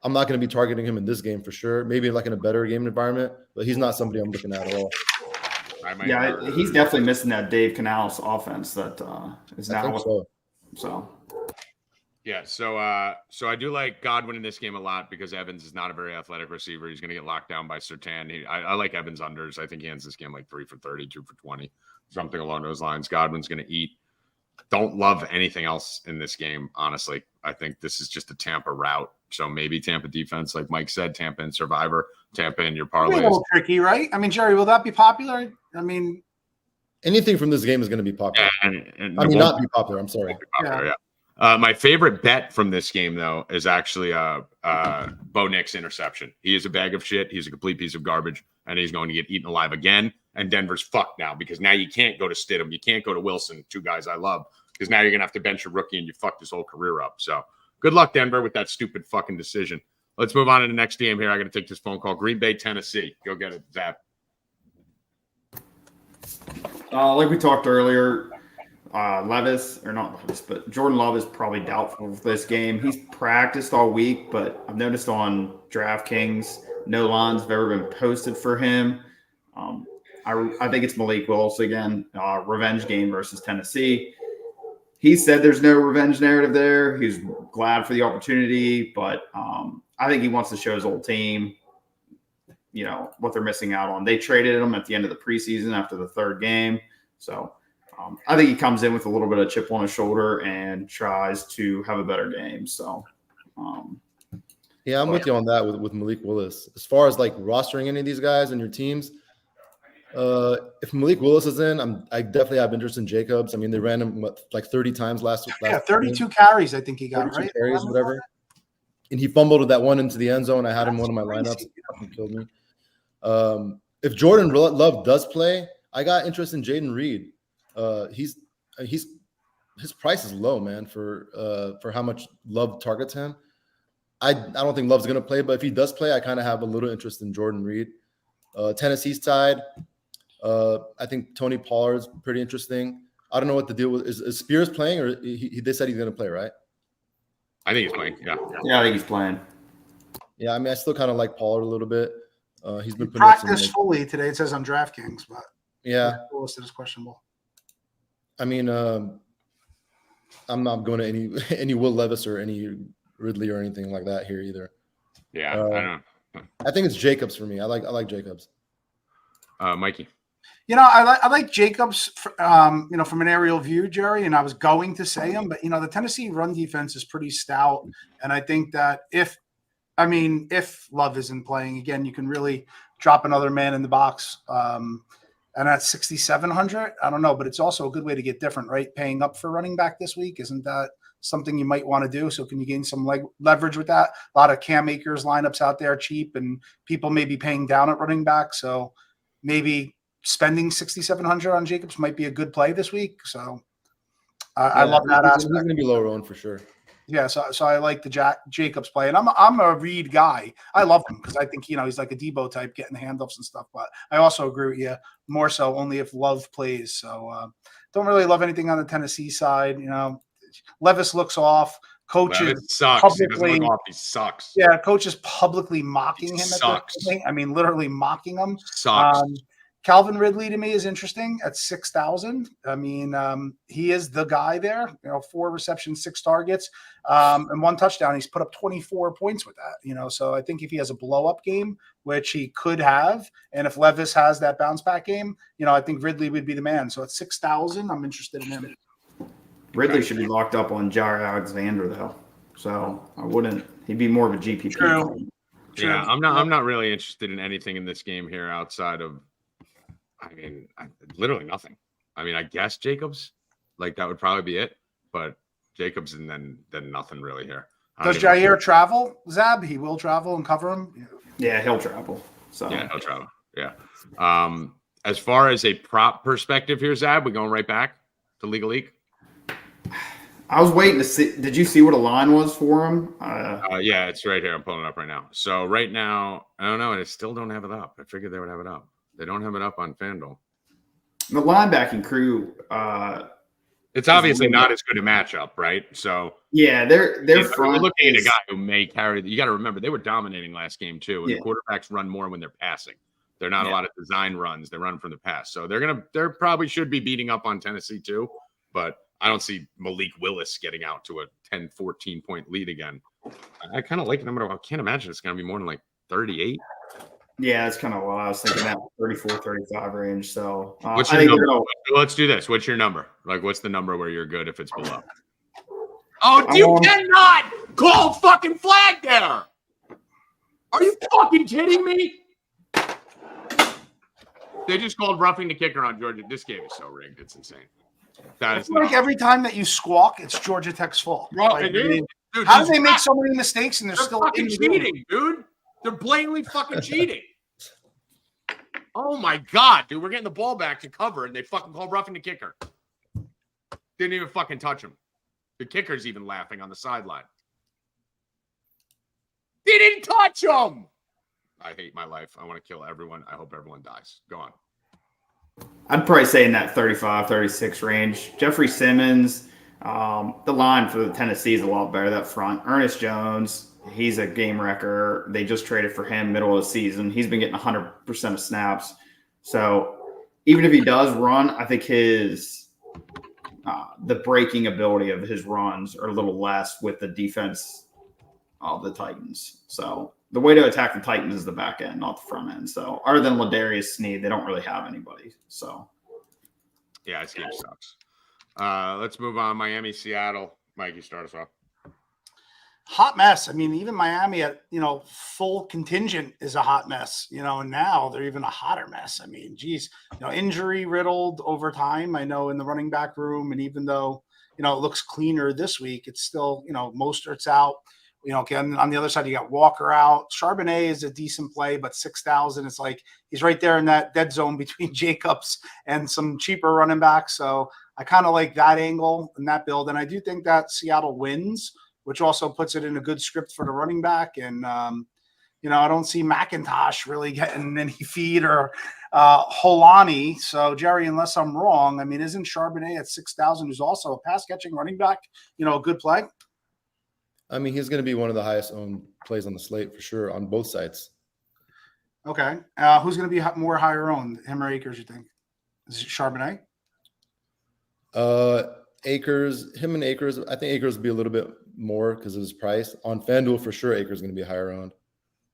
I'm not going to be targeting him in this game for sure. Maybe like in a better game environment, but he's not somebody I'm looking at all. I might. Yeah, he's definitely missing that Dave Canales offense that is now. So. Yeah, so I do like Godwin in this game a lot because Evans is not a very athletic receiver. He's going to get locked down by Surtain. I like Evans unders. I think he ends this game like 3 for 30, 2 for 20, something along those lines. Godwin's going to eat. Don't love anything else in this game, honestly. I think this is just a Tampa route. So maybe Tampa defense, like Mike said, Tampa in Survivor, Tampa in your parlays. A little tricky, right? I mean, Jerry, will that be popular? I mean, anything from this game is going to be popular. And not be popular. I'm sorry. Yeah. My favorite bet from this game, though, is actually Bo Nix interception. He is a bag of shit. He's a complete piece of garbage, and he's going to get eaten alive again. And Denver's fucked now because now you can't go to Stidham. You can't go to Wilson, two guys I love, because now you're going to have to bench a rookie and you fucked his whole career up. So good luck, Denver, with that stupid fucking decision. Let's move on to the next game here. I got to take this phone call. Green Bay, Tennessee. Go get it, Zap. Like we talked earlier, Jordan Love is probably doubtful for this game. He's practiced all week, but I've noticed on DraftKings, no lines have ever been posted for him. I think it's Malik Willis again, revenge game versus Tennessee. He said there's no revenge narrative there. He's glad for the opportunity, but I think he wants to show his old team, what they're missing out on. They traded him at the end of the preseason after the third game. So I think he comes in with a little bit of chip on his shoulder and tries to have a better game. So, yeah, I'm with you on that with Malik Willis. As far as like rostering any of these guys and your teams, if Malik Willis is in, I definitely have interest in Jacobs. I mean, they ran him like 30 times last week. Yeah, 32 carries, I think he got, right? Carries, whatever. And he fumbled with that one into the end zone. I had him in one of my lineups. He fucking killed me. If Jordan Love does play, I got interest in Jaden Reed. His price is low, man, for how much Love targets him. I don't think Love's gonna play, but if he does play, I kind of have a little interest in Jordan Reed. Tennessee's side, I think Tony Pollard's pretty interesting. I don't know what the deal with is Spears playing, or they said he's gonna play, right? I think he's playing. Yeah, I think he's playing. Yeah, I mean, I still kind of like Pollard a little bit. He's been practiced fully today. It says on DraftKings, but yeah, listed as questionable. I mean, I'm not going to any Will Levis or any Ridley or anything like that here either. Yeah, I don't. I think it's Jacobs for me. I like Jacobs. Mikey. I like Jacobs, from an aerial view, Jerry, and I was going to say him, but the Tennessee run defense is pretty stout, and I think that if Love isn't playing again, you can really drop another man in the box. And at 6,700, I don't know, but it's also a good way to get different, right? Paying up for running back this week, isn't that something you might want to do? So can you gain some leverage with that? A lot of Cam Akers lineups out there cheap, and people may be paying down at running back. So maybe spending 6,700 on Jacobs might be a good play this week. So I love that aspect. He's going to be lower owned for sure. Yeah, so I like the Jacobs play, and I'm a Reed guy. I love him because I think he's like a Debo type, getting the handoffs and stuff. But I also agree with you, more so only if Love plays. So don't really love anything on the Tennessee side. Levis looks off. Coach sucks. Publicly, he off. He sucks. Yeah, coach is publicly mocking him. Sucks. At this point. I mean, literally mocking him. Sucks. Calvin Ridley to me is interesting at 6,000. I mean, he is the guy there. 4 receptions, 6 targets, and 1 touchdown. He's put up 24 points with that. So I think if he has a blow up game, which he could have, and if Levis has that bounce back game, I think Ridley would be the man. So at 6,000, I'm interested in him. Ridley should be locked up on Jair Alexander though, so I wouldn't. He'd be more of a GPP. True. Yeah, I'm not really interested in anything in this game here outside of. Literally nothing. I guess Jacobs, like that would probably be it, but Jacobs and then nothing really here. Does Jair travel, Zab? He will travel and cover him? Yeah, he'll travel. So yeah, he'll travel. Yeah. As far as a prop perspective here, Zab, we going right back to League. I was waiting to see. Did you see what a line was for him? Yeah, it's right here. I'm pulling it up right now. So right now, I don't know, and I still don't have it up. I figured they would have it up. They don't have it up on FanDuel. The linebacking crew. It's obviously not as good a matchup, right? So yeah, they're we're looking at a guy who may carry. You got to remember they were dominating last game too, and the quarterbacks run more when they're passing. They're not a lot of design runs. They run from the pass. So they're probably should be beating up on Tennessee too. But I don't see Malik Willis getting out to a 10, 14 point lead again. I kind of like the number. I can't imagine it's going to be more than like 38. Yeah, that's kind of what I was thinking, that 34, 35 range. So what's your number? Let's do this. What's your number? Like, what's the number where you're good if it's below? Oh, you cannot call fucking flag there. Are you fucking kidding me? They just called roughing the kicker on Georgia. This game is so rigged. It's insane. It's like every time that you squawk, it's Georgia Tech's fault. Bro, like, dude, how do they make so many mistakes and they're still fucking cheating, dude? They're blatantly fucking cheating. Oh my god, dude, we're getting the ball back to cover, and they fucking called roughing the kicker. Didn't even fucking touch him. The kicker's even laughing on the sideline. They didn't touch him. I hate my life. I want to kill everyone. I hope everyone dies. Go on. I'd probably say in that 35, 36 range. Jeffrey Simmons, the line for the Tennessee is a lot better. That front. Ernest Jones, he's a game wrecker. They just traded for him middle of the season. He's been getting 100% of snaps. So even if he does run, I think his the breaking ability of his runs are a little less with the defense of the Titans. So the way to attack the Titans is the back end, not the front end. So other than Ladarius Sneed, they don't really have anybody. So yeah, this game sucks. Let's move on. Miami, Seattle. Mike, you start us off. Hot mess. I mean, even Miami at, full contingent is a hot mess, and now they're even a hotter mess. I mean, geez, injury riddled over time. I know in the running back room, and even though, it looks cleaner this week, it's still, Mostert's out. On the other side, you got Walker out. Charbonnet is a decent play, but 6,000, it's like he's right there in that dead zone between Jacobs and some cheaper running backs. So I kind of like that angle and that build. And I do think that Seattle wins, which also puts it in a good script for the running back. And, I don't see McIntosh really getting any feed or Holani. So, Jerry, unless I'm wrong, I mean, isn't Charbonnet at 6,000, who's also a pass-catching running back, a good play? I mean, he's going to be one of the highest owned plays on the slate for sure on both sides. Okay. Who's going to be more higher owned, him or Akers, you think? Is it Charbonnet? Him and Akers. I think Akers will be a little bit more because of his price. On FanDuel, for sure, Akers is going to be higher owned.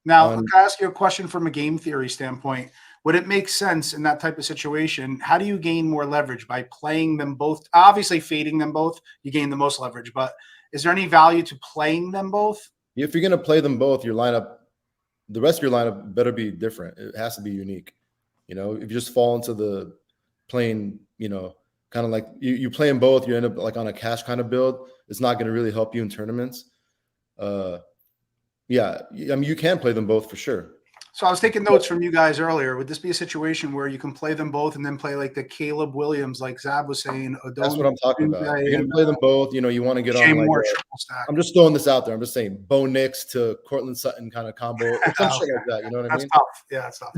Now, can I ask you a question from a game theory standpoint? Would it make sense in that type of situation? How do you gain more leverage by playing them both? Obviously, fading them both, you gain the most leverage, but is there any value to playing them both? If you're going to play them both, your lineup, the rest of your lineup better be different. It has to be unique. If you just fall into the playing, kind of like you play them both, you end up like on a cash kind of build. It's not going to really help you in tournaments. Yeah, I mean, you can play them both for sure. So I was taking notes from you guys earlier. Would this be a situation where you can play them both and then play like the Caleb Williams, like Zab was saying? That's what I'm talking about. You're going to play them both. You want to get on like triple stack. I'm just throwing this out there. I'm just saying Bo Nix to Cortland Sutton kind of combo. Some shit like that. You know what I mean? That's tough. Yeah, that's tough.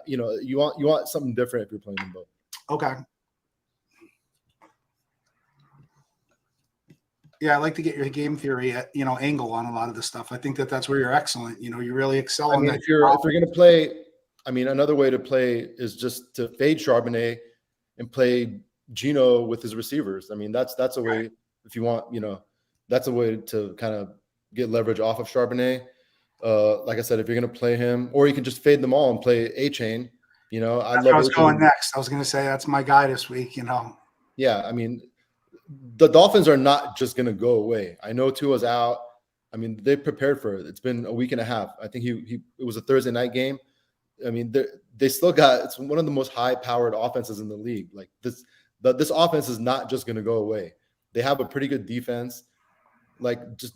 You want something different if you're playing them both. Okay. Yeah, I like to get your game theory, angle on a lot of this stuff. I think that's where you're excellent. You really excel on that. If you're going to play, another way to play is just to fade Charbonnet and play Geno with his receivers. I mean, that's a way if you want, that's a way to kind of get leverage off of Charbonnet. Like I said, if you're going to play him, or you can just fade them all and play A-Chain. I was going next. I was going to say that's my guy this week. Yeah, I mean. The Dolphins are not just going to go away. I know Tua's out. I mean, they prepared for it. It's been a week and a half. I think it was a Thursday night game. I mean, they still got – it's one of the most high-powered offenses in the league. Like this offense is not just going to go away. They have a pretty good defense. Like, just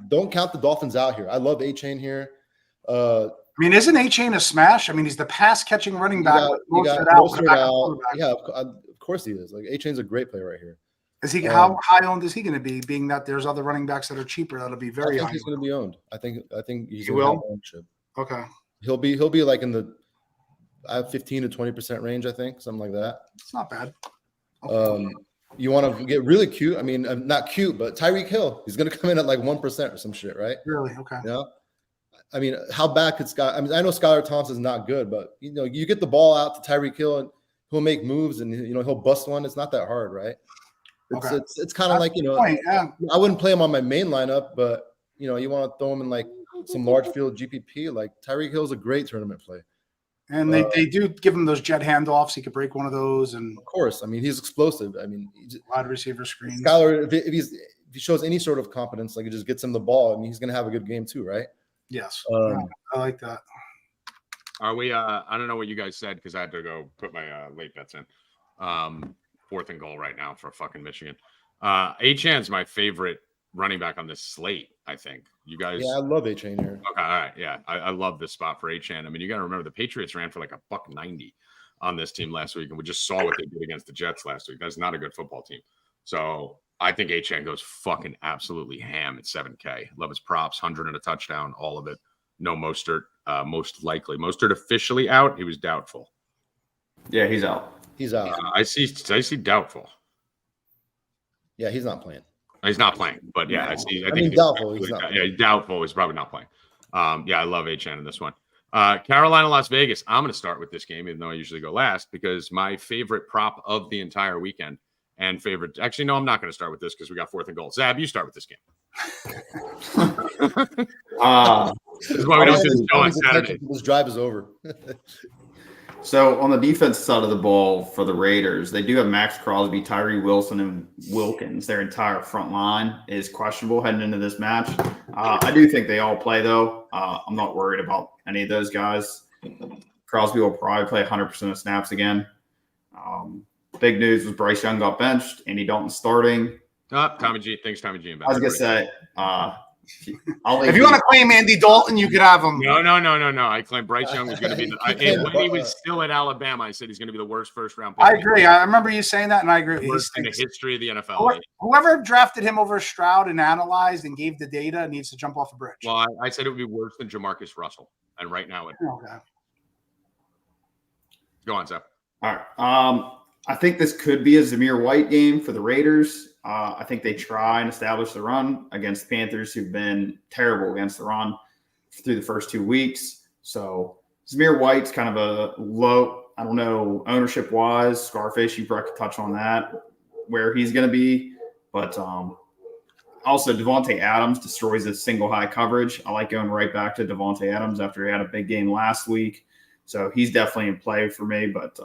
don't count the Dolphins out here. I love A-Chain here. Isn't A-Chain a smash? I mean, he's the pass-catching running back. Mostert out. Yeah, of course he is. Like, A-Chain's a great player right here. Is he how high owned is he going to be? Being that there's other running backs that are cheaper, that'll be very high. He's going to be owned. I think he's going to have ownership. Okay. He'll be like in the 15 to 20% range. I think something like that. It's not bad. Okay. You want to get really cute? I mean, not cute, but Tyreek Hill. He's going to come in at like 1% or some shit, right? Really? Okay. Yeah. I mean, how bad could Scott? I mean, I know Skylar Thompson's not good, but you get the ball out to Tyreek Hill and he'll make moves and he'll bust one. It's not that hard, right? It's kind of like I wouldn't play him on my main lineup, but you want to throw him in like some large field GPP. Like Tyreek Hill's a great tournament play, and they do give him those jet handoffs. He could break one of those, and of course, I mean he's explosive. I mean, wide receiver screens. Skylar, if he shows any sort of competence, like it just gets him the ball, I mean he's going to have a good game too, right? Yes, I like that. Are we? I don't know what you guys said because I had to go put my late bets in. 4th and goal right now for fucking Michigan. Achan's my favorite running back on this slate. I think you guys. Yeah, I love Achan here. Okay, all right, yeah, I love this spot for Achan. I mean, you got to remember the Patriots ran for like $1.90 on this team last week, and we just saw what they did against the Jets last week. That's not a good football team. So I think Achan goes fucking absolutely ham at 7K. Love his props, 100 and a touchdown, all of it. No Mostert, most likely. Mostert officially out. He was doubtful. Yeah, he's out. He's out. I see doubtful. Yeah, he's not playing. He's not playing, but yeah, I see. I think doubtful. He's not. Yeah, doubtful. He's probably not playing. Yeah, I love HN in this one. Carolina, Las Vegas. I'm going to start with this game, even though I usually go last, because my favorite prop of the entire weekend and favorite. Actually, no, I'm not going to start with this because we got 4th and goal. Zab, you start with this game. This is why we don't do the show on Saturday. This drive is over. So on the defense side of the ball for the Raiders, they do have Max Crosby, Tyree Wilson, and Wilkins. Their entire front line is questionable heading into this match. I do think they all play, though. I'm not worried about any of those guys. Crosby will probably play 100% of snaps again. Big news was Bryce Young got benched. Andy Dalton starting. Tommy G. Thanks, Tommy G. I was going to say, if you want to claim Andy Dalton, you could have him. No. I claimed Bryce Young was going to be when he was still at Alabama, I said he's going to be the worst first-round pick. I agree. I remember you saying that, and I agree. Worst in the history of the NFL. Whoever drafted him over Stroud and analyzed and gave the data needs to jump off a bridge. Well, I said it would be worse than Jamarcus Russell, and right now it. Okay. Go on, Zep. All right. I think this could be a Zamir White game for the Raiders. I think they try and establish the run against the Panthers, who've been terrible against the run through the first 2 weeks. So Zamir White's kind of a low, I don't know, ownership-wise. Scarface, you probably could touch on that, where he's going to be. But also, Devontae Adams destroys his single high coverage. I like going right back to Devontae Adams after he had a big game last week. So he's definitely in play for me. But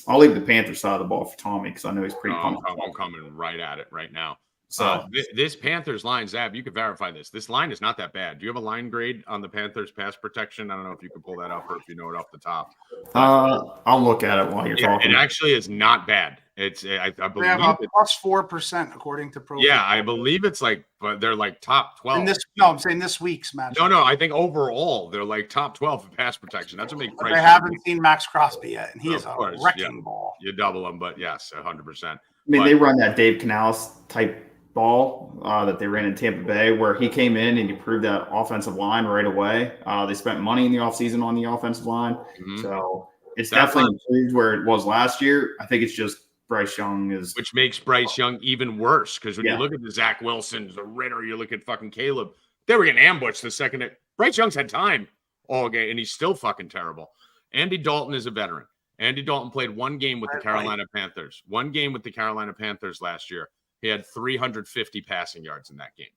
I'll leave the Panthers side of the ball for Tommy because I know he's pretty pumped. I'm coming right at it right now. So this Panthers line, Zab, you could verify this. This line is not that bad. Do you have a line grade on the Panthers pass protection? I don't know if you can pull that up or if you know it off the top. I'll look at it while you're talking. It actually is not bad. It's I believe they have a plus 4% according to Pro. Yeah, I believe it's like, but they're like top 12. I'm saying this week's match. No, I think overall they're like top 12 in pass protection. That's what makes. They haven't seen Max Crosby yet, and he is a wrecking ball. You double him, but yes, 100%. I mean, they run that Dave Canales type ball that they ran in Tampa Bay, where he came in and he proved that offensive line right away. They spent money in the offseason on the offensive line, so it's definitely improved where it was last year. I think it's just Bryce Young is, which makes Bryce Young even worse because when you look at the Zach Wilsons, the Ritter, you look at fucking Caleb, they were getting ambushed the second that Bryce Young's had time all game, and he's still fucking terrible. Andy Dalton is a veteran. Andy Dalton played one game with the Carolina Panthers. One game with the Carolina Panthers last year. He had 350 passing yards in that game.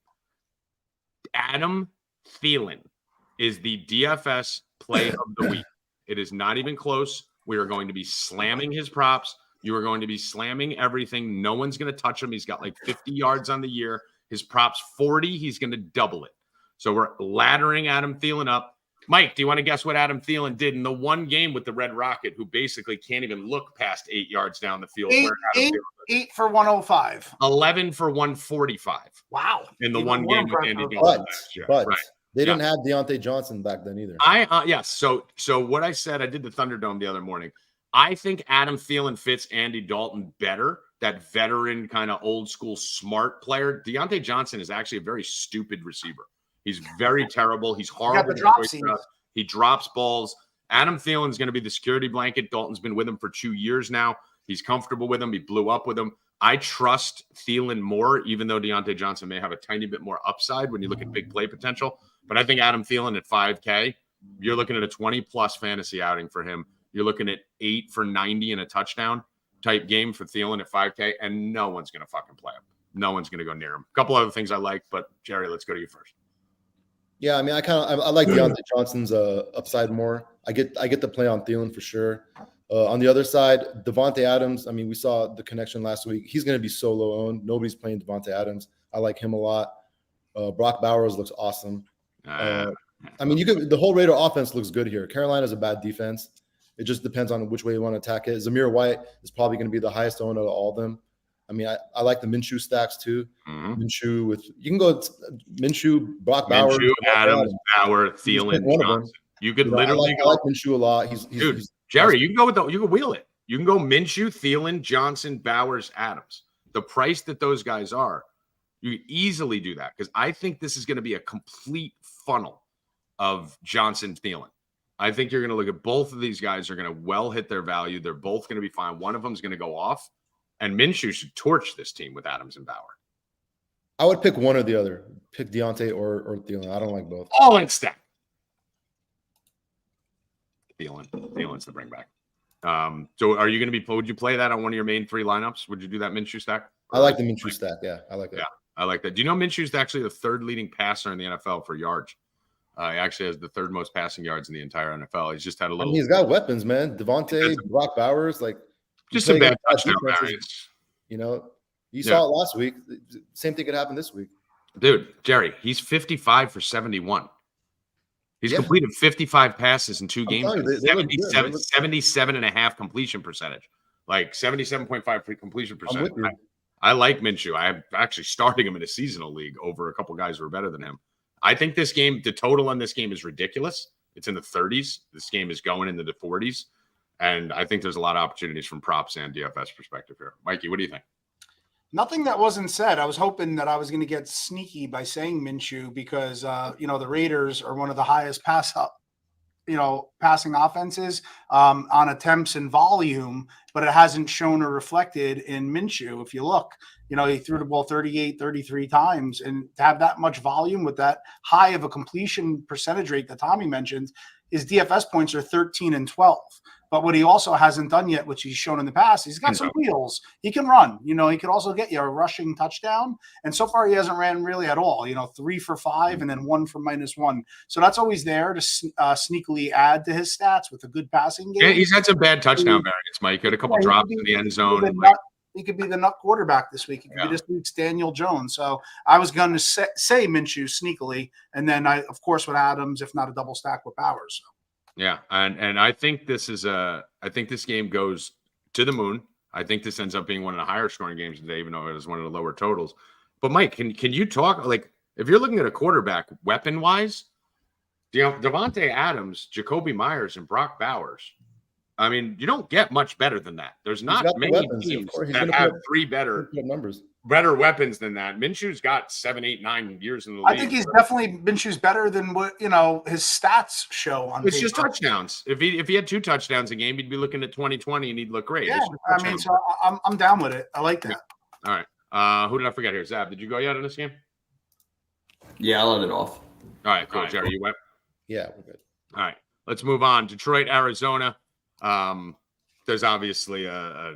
Adam Thielen is the DFS play of the week. It is not even close. We are going to be slamming his props. You are going to be slamming everything. No one's going to touch him. He's got like 50 yards on the year. His props 40. He's going to double it. So we're laddering Adam Thielen up. Mike, do you want to guess what Adam Thielen did in the one game with the Red Rocket, who basically can't even look past 8 yards down the field? 8 for 105. 11 for 145. Wow. In the even one game with Andy Dalton last year. But they didn't have Deontay Johnson back then either. Yes. So what I said, I did the Thunderdome the other morning. I think Adam Thielen fits Andy Dalton better, that veteran kind of old school smart player. Deontay Johnson is actually a very stupid receiver. He's very terrible. He's horrible. He drops balls. Adam Thielen's going to be the security blanket. Dalton's been with him for 2 years now. He's comfortable with him. He blew up with him. I trust Thielen more, even though Deontay Johnson may have a tiny bit more upside when you look at big play potential. But I think Adam Thielen at 5K, you're looking at a 20-plus fantasy outing for him. You're looking at 8 for 90 and a touchdown type game for Thielen at 5K, and no one's going to fucking play him. No one's going to go near him. A couple other things I like, but Jerry, let's go to you first. Yeah, I mean, I like Deontay Johnson's upside more. I get the play on Thielen for sure. On the other side, Devontae Adams. I mean, we saw the connection last week. He's going to be so low owned. Nobody's playing Devontae Adams. I like him a lot. Brock Bowers looks awesome. I mean, the whole Raider offense looks good here. Carolina's a bad defense. It just depends on which way you want to attack it. Zamir White is probably going to be the highest owned of all of them. I mean, I like the Minshew stacks too. Minshew you can go Minshew, Brock Bowers, Adams, Bauer, Thielen, Johnson. You could literally I like Minshew a lot. He's Jerry, you can go you can wheel it. You can go Minshew, Thielen, Johnson, Bowers, Adams. The price that those guys are, you easily do that because I think this is going to be a complete funnel of Johnson, Thielen. I think you're going to look at both of these guys are going to well hit their value. They're both going to be fine. One of them is going to go off. And Minshew should torch this team with Adams and Bauer. I would pick one or the other. Pick Deontay or Thielen. I don't like both. All in stack. Thielen's the bring back. So are you going to be? Would you play that on one of your main 3 lineups? Would you do that Minshew stack? I like the Minshew stack. Yeah, I like that. Yeah, I like that. Do you know Minshew's actually the 3rd leading passer in the NFL for yards? He actually has the 3rd most passing yards in the entire NFL. He's just had a little. I mean, he's got weapons, man. Devontae, Brock Bowers, like. Just a bad touchdown variance. You know, you saw it last week. Same thing could happen this week. Dude, Jerry, he's 55 for 71. He's completed 55 passes in 2 games. 77.5 completion percentage. Like 77.5 completion percentage. I like Minshew. I'm actually starting him in a seasonal league over a couple guys who are better than him. I think this game, the total on this game is ridiculous. It's in the 30s. This game is going into the 40s. And I think there's a lot of opportunities from props and DFS perspective here. Mikey, what do you think? Nothing that wasn't said. I was hoping that I was going to get sneaky by saying Minshew because, the Raiders are one of the highest passing offenses on attempts and volume, but it hasn't shown or reflected in Minshew. If you look, he threw the ball 33 times, and to have that much volume with that high of a completion percentage rate that Tommy mentioned, his DFS points are 13 and 12. But what he also hasn't done yet, which he's shown in the past, he's got some wheels. He can run. He could also get you a rushing touchdown. And so far, he hasn't ran really at all. 3 for 5 and then 1 for -1. So that's always there to sneakily add to his stats with a good passing game. Yeah, he's had some bad touchdown variants, Mike. He had a couple drops in the end zone. He could be the nut quarterback this week. He could be this week's Daniel Jones. So I was going to say Minshew sneakily, and then I, of course, with Adams, if not a double stack with Bowers. So. Yeah, and I think this game goes to the moon. I think this ends up being one of the higher scoring games today, even though it is one of the lower totals. But Mike, can you talk, like, if you're looking at a quarterback weapon wise, Devontae Adams, Jacoby Myers, and Brock Bowers. I mean, you don't get much better than that. There's not many teams that have 3 better weapons than that. Minshew's got 7, 8, 9 years in the league. I think he's definitely Minshew's better than what his stats show on. It's just touchdowns. If he had 2 touchdowns a game, he'd be looking at 20 and he'd look great. Yeah, I mean, so I'm down with it. I like that. Yeah. All right. Who did I forget here? Zab, did you go yet in this game? Yeah, I let it off. All right, cool. Jerry, you went? Yeah, we're good. All right. Let's move on. Detroit, Arizona. There's obviously a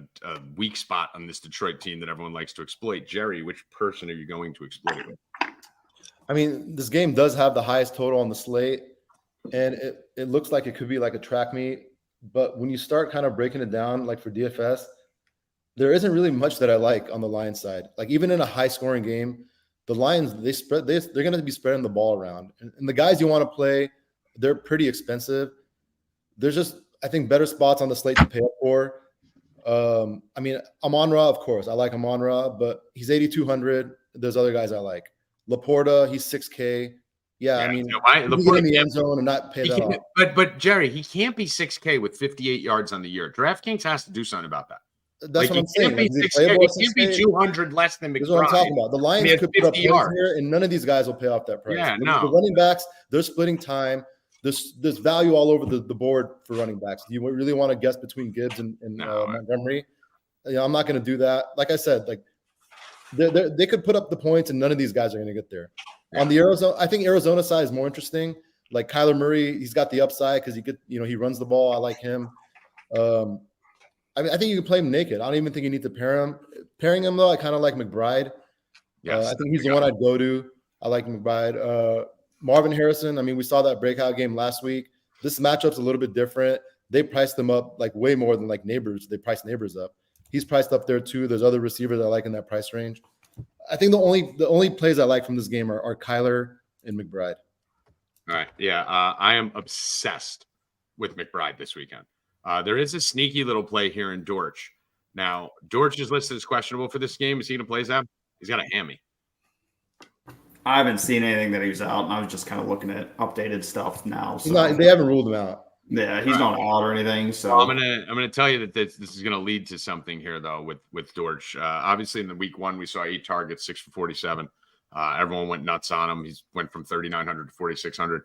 weak spot on this Detroit team that everyone likes to exploit. Jerry, which person are you going to exploit it with? I mean, this game does have the highest total on the slate, and it looks like it could be like a track meet. But when you start kind of breaking it down, like for DFS, there isn't really much that I like on the Lions side. Like even in a high-scoring game, the Lions they're going to be spreading the ball around, and the guys you want to play, they're pretty expensive. There's just I think better spots on the slate to pay up for. I mean, Amon-Ra, of course. I like Amon-Ra, but he's 8,200. There's other guys I like. Laporta, he's 6K. Yeah, I mean, Laporta in the end zone and not pay that off. But Jerry, he can't be 6K with 58 yards on the year. DraftKings has to do something about that. That's what I'm saying. He can't be 200 less than McBride. That's what I'm talking about. The Lions could put up points here, and none of these guys will pay off that price. Yeah, The running backs, they're splitting time. There's value all over the board for running backs. Do you really want to guess between Gibbs and Montgomery? I'm not going to do that. Like I said, like they could put up the points, and none of these guys are going to get there. Yeah. On the Arizona, I think Arizona side is more interesting. Like Kyler Murray, he's got the upside because he runs the ball. I like him. I think you can play him naked. I don't even think you need to pair him. Pairing him though, I kind of like McBride. Yes, I think he's the one I'd go to. I like McBride. Marvin Harrison. I mean, we saw that breakout game last week. This matchup's a little bit different. They priced them up like way more than like Neighbors. They priced Neighbors up. He's priced up there too. There's other receivers I like in that price range. I think the only plays I like from this game are Kyler and McBride. All right. Yeah. I am obsessed with McBride this weekend. There is a sneaky little play here in Dortch. Now, Dortch is listed as questionable for this game. Is he going to play Zab? He's got a hammy. I haven't seen anything that he was out, and I was just kind of looking at updated stuff now. So. They haven't ruled him out. Yeah, he's not out or anything. So I'm gonna tell you that this is gonna lead to something here though with Dortch. Obviously, in the week 1, we saw 8 targets, 6 for 47. Everyone went nuts on him. He went from 3,900 to 4,600.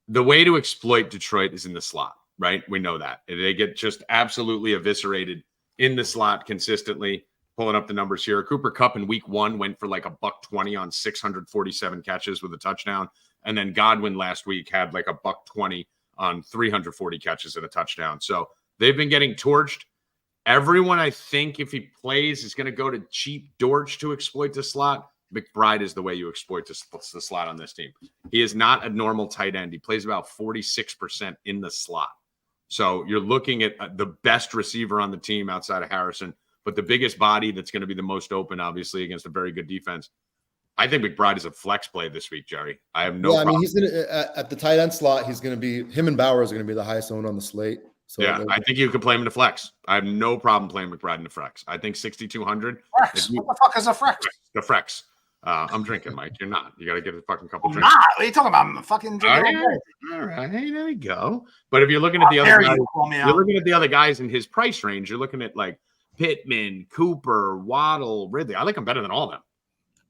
The way to exploit Detroit is in the slot, right? We know that they get just absolutely eviscerated in the slot consistently. Pulling up the numbers here, Cooper Kupp in week 1 went for like $120 on 647 catches with a touchdown, and then Godwin last week had like $120 on 340 catches and a touchdown. So they've been getting torched. Everyone, I think, if he plays, is going to go to cheap Dortch to exploit the slot. McBride is the way you exploit the slot on this team. He is not a normal tight end. He plays about 46% in the slot. So you're looking at the best receiver on the team outside of Harrison, but the biggest body that's going to be the most open, obviously, against a very good defense. I think McBride is a flex play this week, Jerry. I have no problem. I mean, he's going to at the tight end slot. He's going to be him and Bowers are going to be the highest owned on the slate. So yeah, I think you could play him in the flex. I have no problem playing McBride in the flex. I think 6,200. Flex. What the fuck is a flex? The flex. I'm drinking, Mike. You're not. You got to get a fucking couple drinks. Not. What are you talking about? I'm fucking drinking. All right, there you go. But if you're looking at the other guys, you're looking at the other guys in his price range. You're looking at like Pittman, Cooper, Waddle, Ridley. I like him better than all of them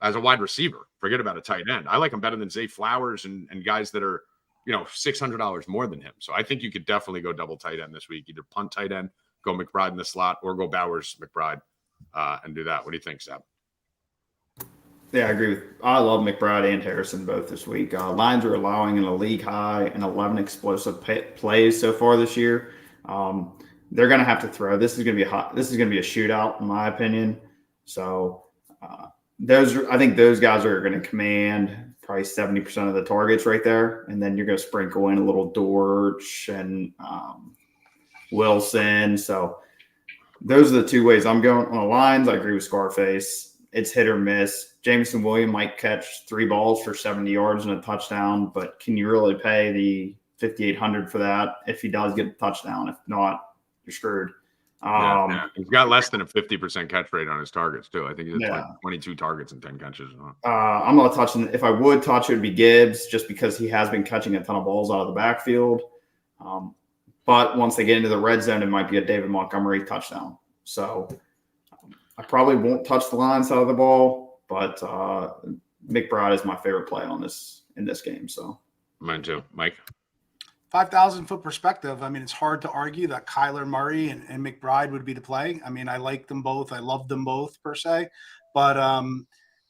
as a wide receiver. Forget about a tight end. I like him better than Zay Flowers and guys that are, $600 more than him. So I think you could definitely go double tight end this week. Either punt tight end, go McBride in the slot, or go Bowers, McBride, and do that. What do you think, Zab? Yeah, I agree I love McBride and Harrison both this week. Lions are allowing in a league high and 11 explosive plays so far this year. They're going to have to throw. This is going to be a shootout, in my opinion. So I think those guys are going to command probably 70% of the targets right there, and then you're going to sprinkle in a little Dortch and Wilson. So those are the two ways I'm going on the Lions. I agree with Scarface. It's hit or miss. Jameson Williams might catch 3 balls for 70 yards and a touchdown, but can you really pay the $5,800 for that if he does get a touchdown? If not, you're screwed. He's got less than a 50% catch rate on his targets too. I think he's like 22 targets and 10 catches. I'm not touching. If I would touch, it would be Gibbs, just because he has been catching a ton of balls out of the backfield. But once they get into the red zone, it might be a David Montgomery touchdown. So I probably won't touch the line side of the ball, but McBride is my favorite play in this game. So mine too, Mike. 5,000-foot perspective. I mean, it's hard to argue that Kyler Murray and McBride would be the play. I mean, I like them both. I love them both per se, but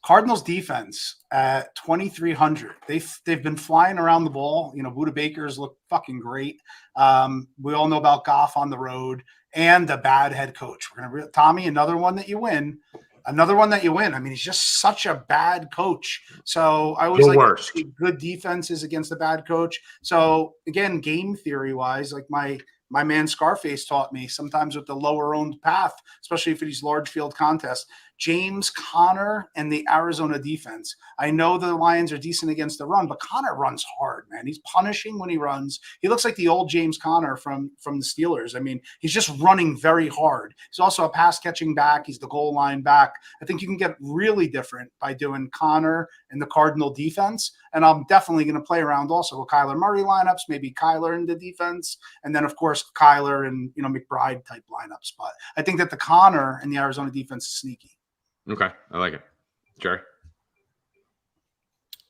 Cardinals defense at 2,300. They've been flying around the ball. Buda Bakers look fucking great. We all know about Goff on the road and the bad head coach. Tommy, another one that you win. I mean, he's just such a bad coach. So I always like good defenses against a bad coach. So again, game theory wise, like my man Scarface taught me, sometimes with the lower owned path, especially for these large field contests, James Conner and the Arizona defense. I know the Lions are decent against the run, but Conner runs hard, man. He's punishing when he runs. He looks like the old James Conner from the Steelers. I mean, he's just running very hard. He's also a pass catching back. He's the goal line back. I think you can get really different by doing Conner and the Cardinal defense. And I'm definitely going to play around also with Kyler Murray lineups, maybe Kyler in the defense, and then of course Kyler and McBride type lineups. But I think that the Conner and the Arizona defense is sneaky. Okay, I like it, Jerry.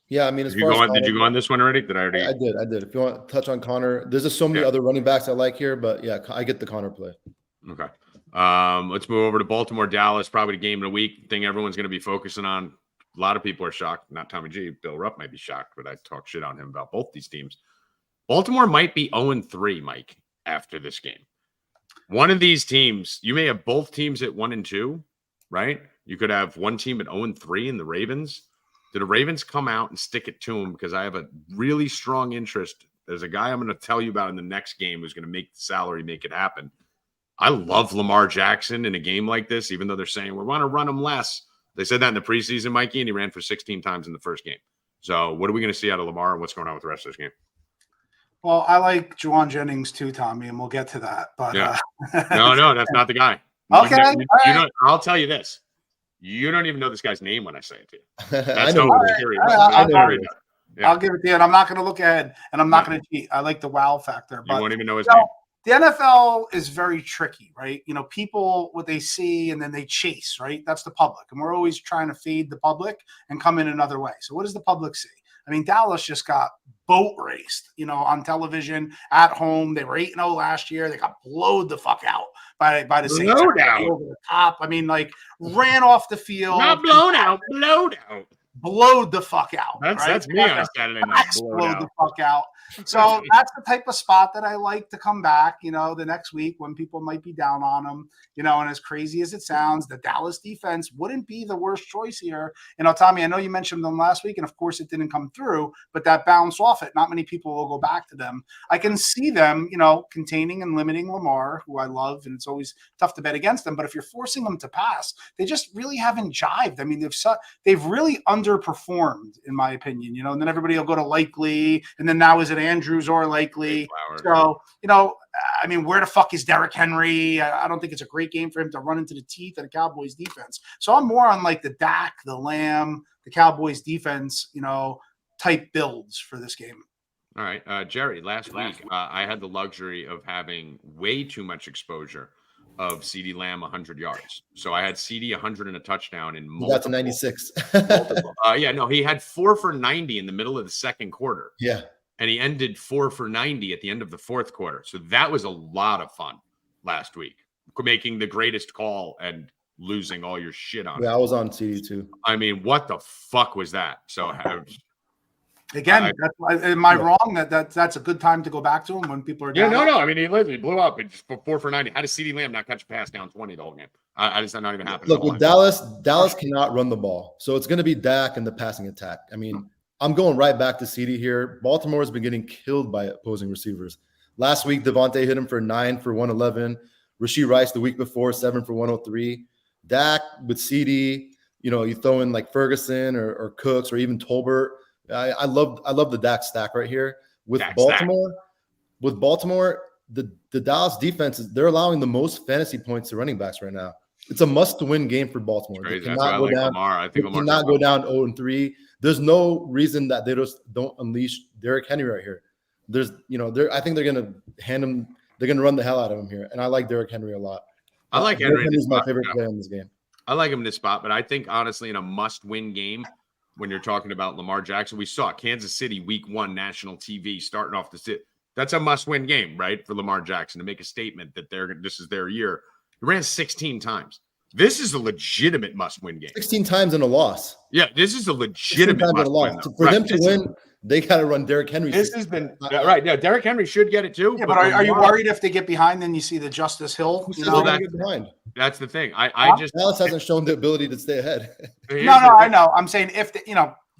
Yeah, I mean, did you go on this one already? Did I already? I did. If you want to touch on Conner, there's just so many other running backs I like here, but yeah, I get the Conner play. Okay. Let's move over to Baltimore, Dallas. Probably the game of the week. Thing everyone's going to be focusing on. a lot of people are shocked. Not Tommy G. Bill Rupp might be shocked, but I talk shit on him about both these teams. Baltimore might be 0-3, Mike, after this game. One of these teams, you may have both teams at 1-2, right? You could have one team at 0-3 in the Ravens. Do the Ravens come out and stick it to them? Because I have a really strong interest. There's a guy I'm going to tell you about in the next game who's going to make the salary make it happen. I love Lamar Jackson in a game like this, even though they're saying we want to run him less. They said that in the preseason, Mikey, and he ran for 16 times in the first game. So what are we going to see out of Lamar, and what's going on with the rest of this game? Well, I like Juwan Jennings too, Tommy, and we'll get to that. But yeah. No, that's not the guy. Okay, I'll tell you this. You don't even know this guy's name when I say it to you. I That's know. I'll give it to you, and I'm not going to look ahead, and I'm not going to cheat. I like the wow factor. But you won't even know his name. The NFL is very tricky, right? You know, people, what they see and then they chase, right? That's the public. And we're always trying to feed the public and come in another way. So what does the public see? I mean, Dallas just got boat raced, you know, on television, at home. They were 8-0 last year. They got blowed the fuck out by the Saints. Blowed out. Over the top. I mean, like, ran off the field. Not blown out, blowed out. Blowed the fuck out. That's me on a Saturday night. Blowed the fuck out. So that's the type of spot that I like to come back, you know, the next week when people might be down on them, you know, and as crazy as it sounds, the Dallas defense wouldn't be the worst choice here. You know, Tommy, I know you mentioned them last week, and of course it didn't come through, but that bounced off it. Not many people will go back to them. I can see them, you know, containing and limiting Lamar, who I love, and it's always tough to bet against them. But if you're forcing them to pass, they just really haven't jived. I mean, they've really underperformed, in my opinion, you know, and then everybody will go to Likely, and then now is it Andrews or Likely? So, you know, I mean, where the fuck is Derrick Henry? I don't think it's a great game for him to run into the teeth of the Cowboys defense. So I'm more on like the Dak, the Lamb, the Cowboys defense, you know, type builds for this game. All right. Jerry, last week, I had the luxury of having way too much exposure of CeeDee Lamb 100 yards. So I had CeeDee 100 and a touchdown in multiple. Got to 96. He had 4 for 90 in the middle of the second quarter. Yeah. And he ended 4 for 90 at the end of the fourth quarter. So that was a lot of fun last week, making the greatest call and losing all your shit on it. Yeah, I was on CeeDee too. I mean, what the fuck was that? So again, am I wrong that's a good time to go back to him when people are down? Yeah, no. I mean, he literally blew up and just 4 for 90. How does CeeDee Lamb not catch a pass down 20 the whole game? I just not even happening. Look, with Dallas cannot run the ball. So it's going to be Dak and the passing attack. I mean, I'm going right back to CeeDee here. Baltimore has been getting killed by opposing receivers. Last week, Devontae hit him for 9 for 111. Rashee Rice the week before, 7 for 103. Dak with CeeDee, you know, you throw in like Ferguson or Cooks or even Tolbert. I love the Dak stack right here. With Baltimore, the Dallas defense they're allowing the most fantasy points to running backs right now. It's a must-win game for Baltimore. They cannot go down. I think Lamar cannot go down 0-3. There's no reason that they just don't unleash Derrick Henry right here. I think they're gonna hand him. They're gonna run the hell out of him here, and I like Derrick Henry a lot. I like Henry. Henry's my favorite player in this game. I like him in this spot, but I think honestly, in a must-win game, when you're talking about Lamar Jackson, we saw Kansas City Week 1 national TV starting off the sit. That's a must-win game, right, for Lamar Jackson to make a statement that this is their year. He ran 16 times. This is a legitimate must-win game. 16 times in a loss. Yeah, this is a legitimate must-win. For them to win, they got to run Derrick Henry. This has been right. Yeah, Derrick Henry should get it too. Yeah, but are you worried if they get behind, then you see the Justice Hill? Get behind. That's the thing. Dallas hasn't shown the ability to stay ahead. No, I know. I'm saying if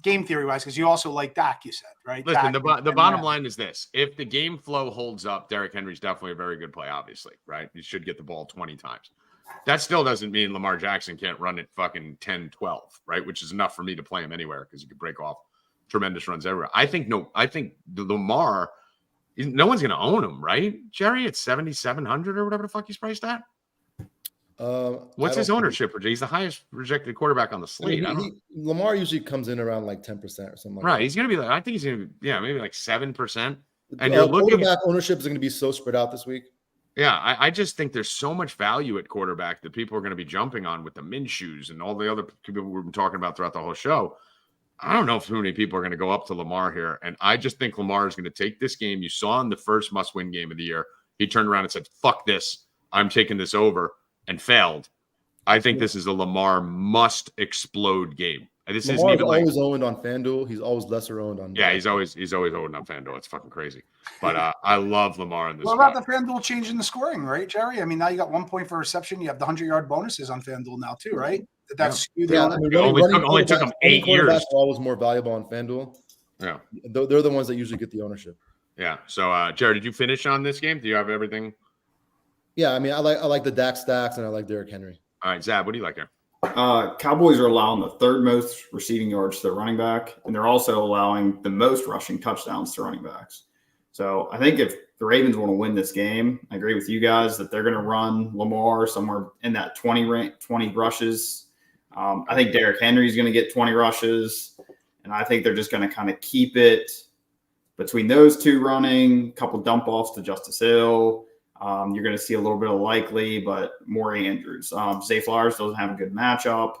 game theory wise, because you also like Dak, you said, right? Listen, the bottom line is this: if the game flow holds up, Derrick Henry's definitely a very good play. Obviously, right? He should get the ball 20 times. That still doesn't mean Lamar Jackson can't run it fucking 10-12, right? Which is enough for me to play him anywhere because he could break off tremendous runs everywhere. I think Lamar, no one's going to own him, right? Jerry, it's 7,700 or whatever the fuck he's priced at. What's his ownership? He's the highest rejected quarterback on the slate. Lamar usually comes in around like 10% or something like that. Right. He's going to be like, I think he's going to be, maybe like 7%. And you're looking quarterback ownership is going to be so spread out this week. Yeah, I just think there's so much value at quarterback that people are going to be jumping on with the Minshew's and all the other people we've been talking about throughout the whole show. I don't know if too many people are going to go up to Lamar here. And I just think Lamar is going to take this game. You saw in the first must-win game of the year, he turned around and said, fuck this. I'm taking this over, and failed. I think this is a Lamar must-explode game. And this isn't Lamar's even like always owned on FanDuel. He's always lesser owned on. yeah, he's always owned on FanDuel. It's fucking crazy. But I love Lamar in this. What about the FanDuel changing the scoring, right, Jerry? I mean, now you got 1 point for reception. You have the 100-yard bonuses on FanDuel now too, right? That's skewed. Yeah, I mean, only took them 8 years. Are always more valuable on FanDuel. Yeah, they're the ones that usually get the ownership. Yeah. So, Jared, did you finish on this game? Do you have everything? Yeah, I mean, I like the Dak stacks and I like Derrick Henry. All right, Zab, what do you like here? Cowboys are allowing the 3rd most receiving yards to their running back, and they're also allowing the most rushing touchdowns to running backs. So I think if the Ravens want to win this game, I agree with you guys that they're going to run Lamar somewhere in that 20 rushes. I think Derrick Henry is going to get 20 rushes, and I think they're just going to kind of keep it between those two running, a couple dump offs to Justice Hill. You're going to see a little bit of Likely, but more Andrews. Zay Flowers doesn't have a good matchup.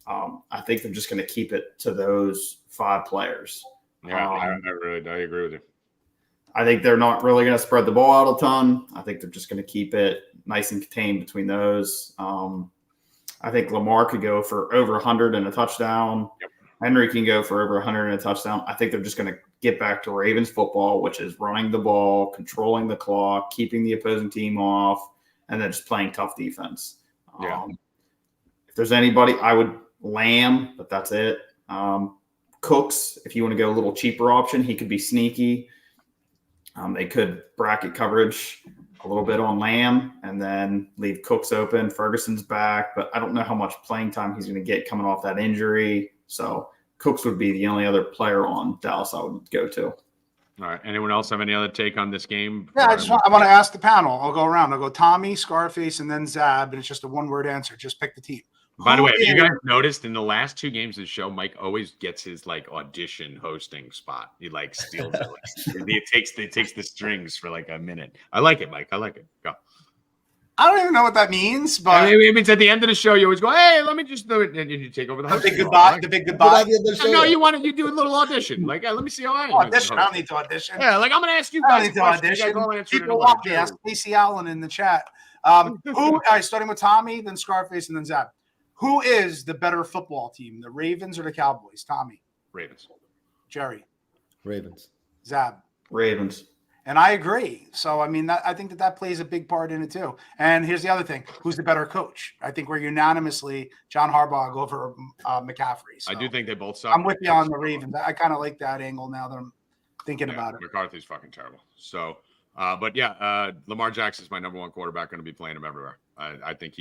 I think they're just going to keep it to those 5 players. Yeah, I agree with you. I think they're not really going to spread the ball out a ton. I think they're just going to keep it nice and contained between those. I think Lamar could go for over 100 and a touchdown. Yep. Henry can go for over 100 and a touchdown. I think they're just going to get back to Ravens football, which is running the ball, controlling the clock, keeping the opposing team off, and then just playing tough defense. Yeah. If there's anybody, I would Lamb, but that's it. Cooks, if you want to go a little cheaper option, he could be sneaky. They could bracket coverage a little bit on Lamb and then leave Cooks open. Ferguson's back, but I don't know how much playing time he's going to get coming off that injury. So Cooks would be the only other player on Dallas I would go to. All right. Anyone else have any other take on this game? Yeah, I want to ask the panel. I'll go around. I'll go Tommy, Scarface, and then Zab, and it's just a one-word answer. Just pick the team. By the way, if you guys noticed in the last 2 games of the show, Mike always gets his like audition hosting spot. He like steals it. He takes the strings for like a minute. I like it, Mike. I like it. Go. I don't even know what that means, but I mean, it means at the end of the show, you always go, "Hey, let me just do it," and you take over the the big hosting. goodbye. The big goodbye. No, you do a little audition. Like, let me see how I Audition. I don't need to audition. Yeah, like I'm going to ask you I don't guys. need to audition. People want me. Ask Casey Allen in the chat. All right, starting with Tommy, then Scarface, and then Zab. Who is the better football team, the Ravens or the Cowboys? Tommy. Ravens. Jerry. Ravens. Zab. Ravens. And I agree. So, I mean, I think that plays a big part in it, too. And here's the other thing. Who's the better coach? I think we're unanimously John Harbaugh over McCaffrey. So I do think they both suck. I'm with you on the Ravens. I kind of like that angle now that I'm thinking about it. McCarthy's fucking terrible. So, but yeah, Lamar Jackson's my number 1 quarterback. Going to be playing him everywhere. I think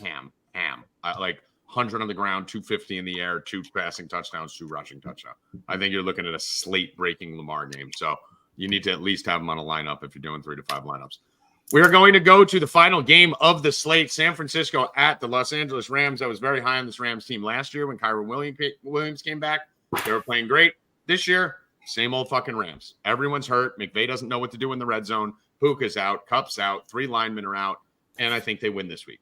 Ham. Like 100 on the ground, 250 in the air, 2 passing touchdowns, 2 rushing touchdowns. I think you're looking at a slate-breaking Lamar game. So you need to at least have him on a lineup if you're doing 3 to 5 lineups. We are going to go to the final game of the slate, San Francisco at the Los Angeles Rams. I was very high on this Rams team last year when Kyron Williams came back. They were playing great. This year, same old fucking Rams. Everyone's hurt. McVay doesn't know what to do in the red zone. Puka's out. Kupp's out. 3 linemen are out. And I think they win this week.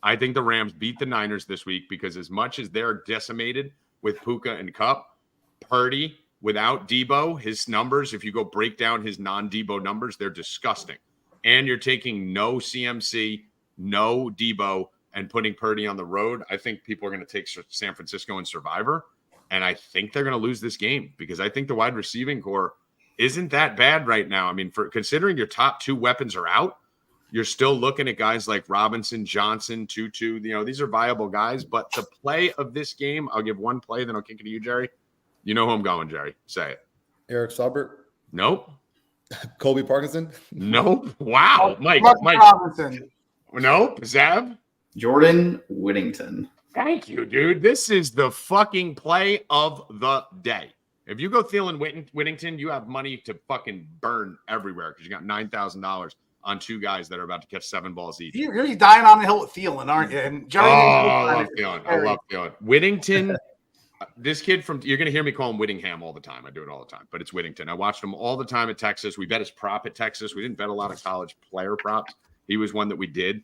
I think the Rams beat the Niners this week because as much as they're decimated with Puka and Kupp, Purdy without Debo, his numbers, if you go break down his non-Debo numbers, they're disgusting. And you're taking no CMC, no Debo, and putting Purdy on the road. I think people are going to take San Francisco in Survivor, and I think they're going to lose this game because I think the wide receiving core isn't that bad right now. I mean, for considering your top 2 weapons are out, you're still looking at guys like Robinson, Johnson, Tutu. You know, these are viable guys. But the play of this game, I'll give 1 play, then I'll kick it to you, Jerry. You know who I'm going, Jerry. Say it. Eric Saubert. Nope. Colby Parkinson. Nope. Wow. Mike. Robinson. Nope. Zab. Jordan Whittington. Thank you, dude. This is the fucking play of the day. If you go Thielen Whittington, you have money to fucking burn everywhere because you got $9,000 on 2 guys that are about to catch 7 balls each. You're dying on the hill with Thielen, aren't you? And Jerry, I love Thielen. Whittington, this kid you're going to hear me call him Whittingham all the time. I do it all the time, but it's Whittington. I watched him all the time at Texas. We bet his prop at Texas. We didn't bet a lot of college player props. He was one that we did.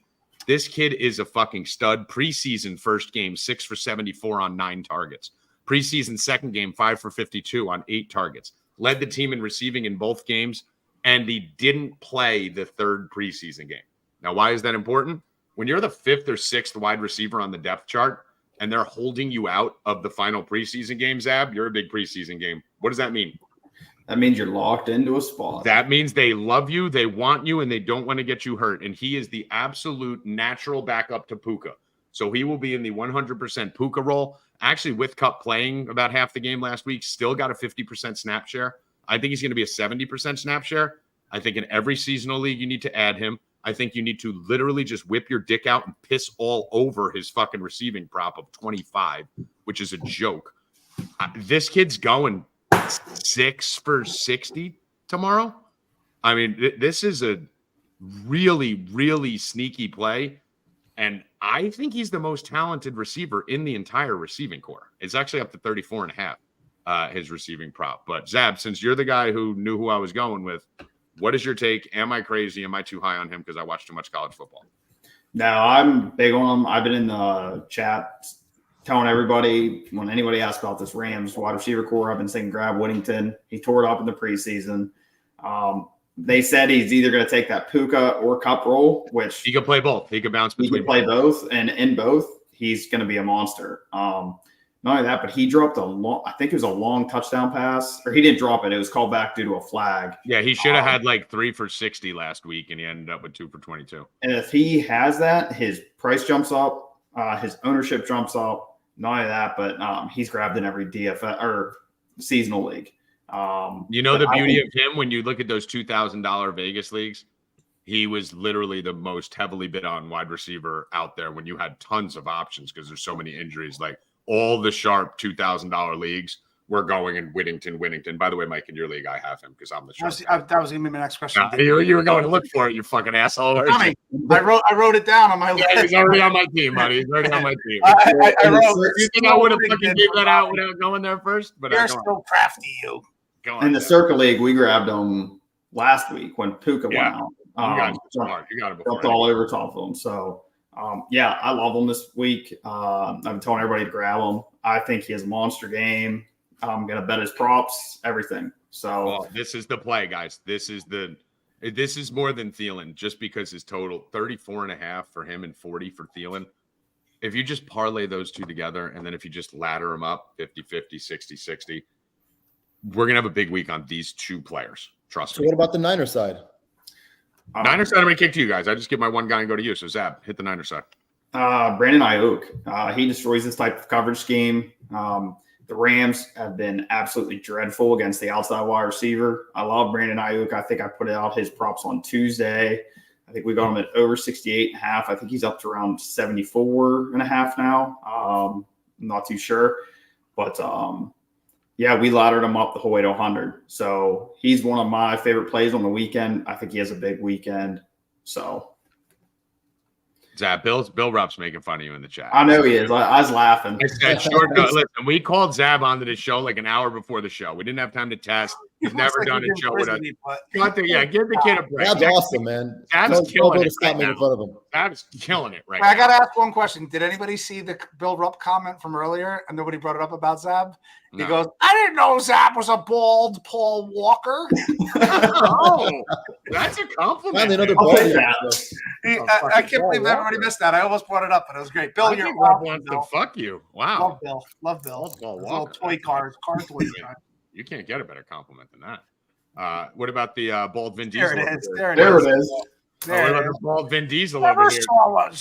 This kid is a fucking stud. Preseason first game, 6 for 74 on 9 targets. Preseason second game, 5 for 52 on 8 targets. Led the team in receiving in both games. And he didn't play the 3rd preseason game. Now, why is that important? When you're the 5th or 6th wide receiver on the depth chart, and they're holding you out of the final preseason game, Zab, you're a big preseason game. What does that mean? That means you're locked into a spot. That means they love you, they want you, and they don't want to get you hurt. And he is the absolute natural backup to Puka. So he will be in the 100% Puka role. Actually, with Kupp playing about half the game last week, still got a 50% snap share. I think he's going to be a 70% snap share. I think in every seasonal league, you need to add him. I think you need to literally just whip your dick out and piss all over his fucking receiving prop of 25, which is a joke. This kid's going 6 for 60 tomorrow. I mean, this is a really, really sneaky play. And I think he's the most talented receiver in the entire receiving core. It's actually up to 34.5, his receiving prop. But Zab, since you're the guy who knew who I was going with, what is your take? Am I crazy? Am I too high on him because I watch too much college football? No, I'm big on him. I've been in the chat telling everybody when anybody asks about this Rams wide receiver core, I've been saying grab Whittington. He tore it up in the preseason. They said he's either going to take that Puka or Kupp role, which he could play both. He could bounce between. He could play both, and in both, he's going to be a monster. Not only that, but he dropped I think it was a long touchdown pass, or he didn't drop it. It was called back due to a flag. Yeah, he should have had like 3 for 60 last week, and he ended up with 2 for 22. And if he has that, his price jumps up, his ownership jumps up. Not only that, but he's grabbed in every DFS or seasonal league. The beauty of him when you look at those $2,000 Vegas leagues, he was literally the most heavily bid on wide receiver out there when you had tons of options because there's so many injuries. Like all the sharp $2,000 leagues were going in Whittington. By the way, Mike, in your league, I have him because I'm the sharp. That was going to be my next question. You were going to look for it, you fucking asshole. I wrote it down on my list. Yeah, he's already on my team, buddy. He's already on my team. I wrote. You think I would have fucking gave that out without going there first? But you're so crafty, you. In the Circle League, we grabbed him last week when Puka went out. You got it jumped all over top of him. So, I love him this week. I've been telling everybody to grab him. I think he has a monster game. I'm going to bet his props, everything. So this is the play, guys. This is more than Thielen just because his total 34.5 for him and 40 for Thielen. If you just parlay those two together, and then if you just ladder them up 50-50, 60-60, we're going to have a big week on these two players. Trust me. So what about the Niners side? Niners side, I'm going to kick to you guys. I just get my one guy and go to you. So Zab, hit the Niners side. Brandon Ayuk. He destroys this type of coverage scheme. The Rams have been absolutely dreadful against the outside wide receiver. I love Brandon Ayuk. I think I put out his props on Tuesday. I think we got him at over 68.5. I think he's up to around 74.5 now. I'm not too sure. But, we laddered him up the whole way to 100. So he's one of my favorite plays on the weekend. I think he has a big weekend. So. Zab, Bill Rupp's making fun of you in the chat. I know he is. I was laughing. I said, listen, we called Zab onto the show like an hour before the show. We didn't have time to test. He's never done a show with us. Give the kid a break. Zab's awesome, man. Zab's killing it. Stop making fun of him. Zab's killing it right now. I got to ask one question. Did anybody see the Bill Rupp comment from earlier and nobody brought it up about Zab? He goes, I didn't know Zab was a bald Paul Walker. Oh, that's a compliment. I can't believe everybody missed that. I almost brought it up, but it was great. Bill, you're welcome. Fuck you. Wow. Love Bill. Little toy cars, car toys. You can't get a better compliment than that. What about the bald Vin Diesel? There it is. There it is. What about the bald Vin Diesel over here?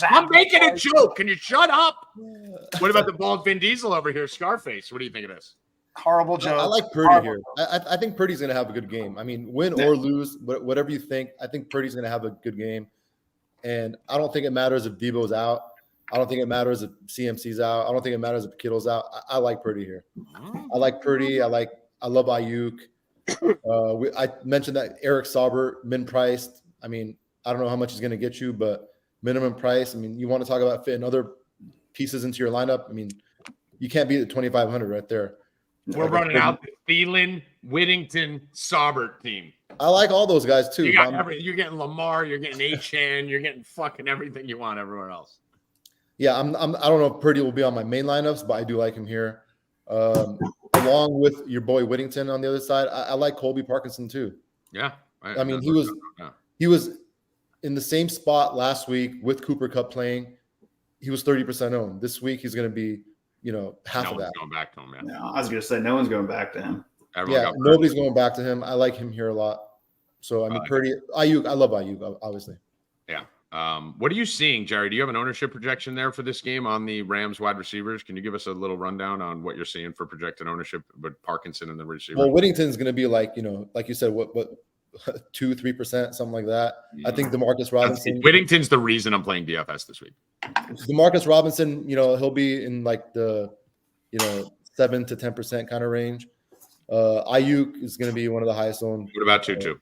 I'm making a joke. Can you shut up? What about the bald Vin Diesel over here? Scarface. What do you think of this? Horrible joke. I like Purdy here. I think Purdy's going to have a good game. I mean, win or lose, whatever you think, I think Purdy's going to have a good game. And I don't think it matters if Debo's out. I don't think it matters if CMC's out. I don't think it matters if Kittle's out. I like Purdy here. I like Purdy. I love Ayuk. I mentioned that Eric Sauber, min-priced. I mean, I don't know how much he's going to get you, but minimum price. I mean, you want to talk about fitting other pieces into your lineup. I mean, you can't beat the 2,500 right there. We're running out the Thielen, Whittington, Saubert team. I like all those guys too. You're getting Lamar, you're getting Achane, you're getting fucking everything you want everywhere else. Yeah, I don't know if Purdy will be on my main lineups, but I do like him here. Along with your boy Whittington on the other side, I like Colby Parkinson too. Yeah, I mean he was in the same spot last week with Cooper Kupp playing. he was 30% owned. This week he's going to be, half No of one's that. going back to him, man. No, I was going to say no one's going back to him. Everyone got Nobody's going back to him. I like him here a lot. So I mean, Purdy, Ayuk, I love Ayuk, obviously. Yeah. What are you seeing, Jerry? Do you have an ownership projection there for this game on the Rams wide receivers? Can you give us a little rundown on what you're seeing for projected ownership with Parkinson and the receivers? Well, Whittington's going to be like, like you said, what 2-3%, something like that. I think Demarcus Robinson. Whittington's the reason I'm playing DFS this week. Demarcus Robinson, he'll be in like the 7 to 10% kind of range. Ayuk is going to be one of the highest owned. What about Tutu?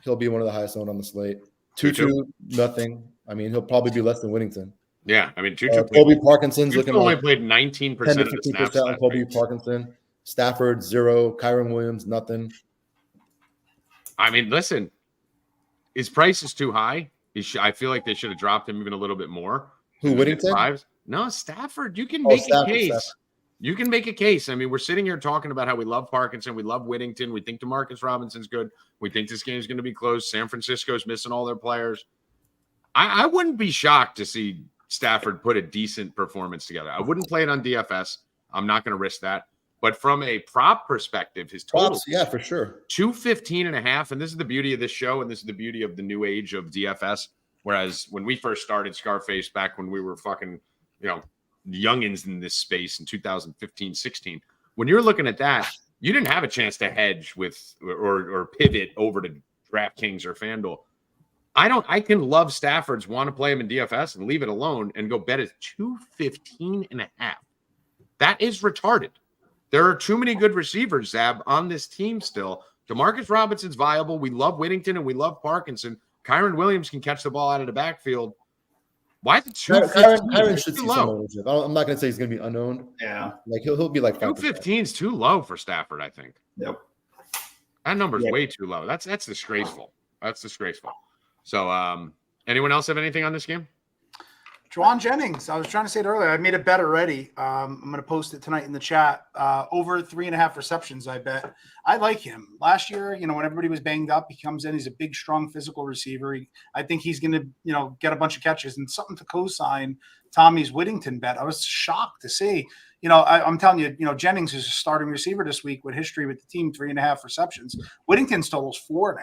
He'll be one of the highest owned on the slate. Tutu, nothing. I mean, he'll probably be less than Whittington. Yeah, I mean, Tutu. Colby Parkinson's looking only like played 19% 10 to of the snaps. 15% on Colby Parkinson. Stafford 0. Kyron Williams nothing. I mean, listen, his price is too high. I feel like they should have dropped him even a little bit more. Who, Whittington? No, Stafford. You can make a case. Stafford. You can make a case. I mean, we're sitting here talking about how we love Parkinson. We love Whittington. We think Demarcus Robinson's good. We think this game is going to be close. San Francisco's missing all their players. I wouldn't be shocked to see Stafford put a decent performance together. I wouldn't play it on DFS. I'm not going to risk that. But from a prop perspective, his total, yeah, for sure, 215.5. And this is the beauty of this show, and this is the beauty of the new age of DFS. Whereas when we first started Scarface back when we were fucking, youngins in this space in 2015, 16, when you're looking at that, you didn't have a chance to hedge with or pivot over to DraftKings or FanDuel. I can love Stafford's, want to play him in DFS and leave it alone and go bet at 215.5. That is retarded. There are too many good receivers, Zab, on this team still. Demarcus Robinson's viable. We love Whittington and we love Parkinson. Kyron Williams can catch the ball out of the backfield. Why is it 215? Kyron should see some ownership. I'm not going to say he's going to be unowned. Yeah. Like he'll be like 215 is too low for Stafford, I think. Yep. That number's way too low. That's disgraceful. That's disgraceful. So, anyone else have anything on this game? Juwan Jennings. I was trying to say it earlier. I made a bet already. I'm going to post it tonight in the chat. Over 3.5 receptions, I bet. I like him. Last year, when everybody was banged up, he comes in. He's a big, strong, physical receiver. I think he's going to, get a bunch of catches and something to co-sign Tommy's Whittington bet. I was shocked to see. I'm telling you, Jennings is a starting receiver this week with history with the team, 3.5 receptions. Whittington's total's 4.5.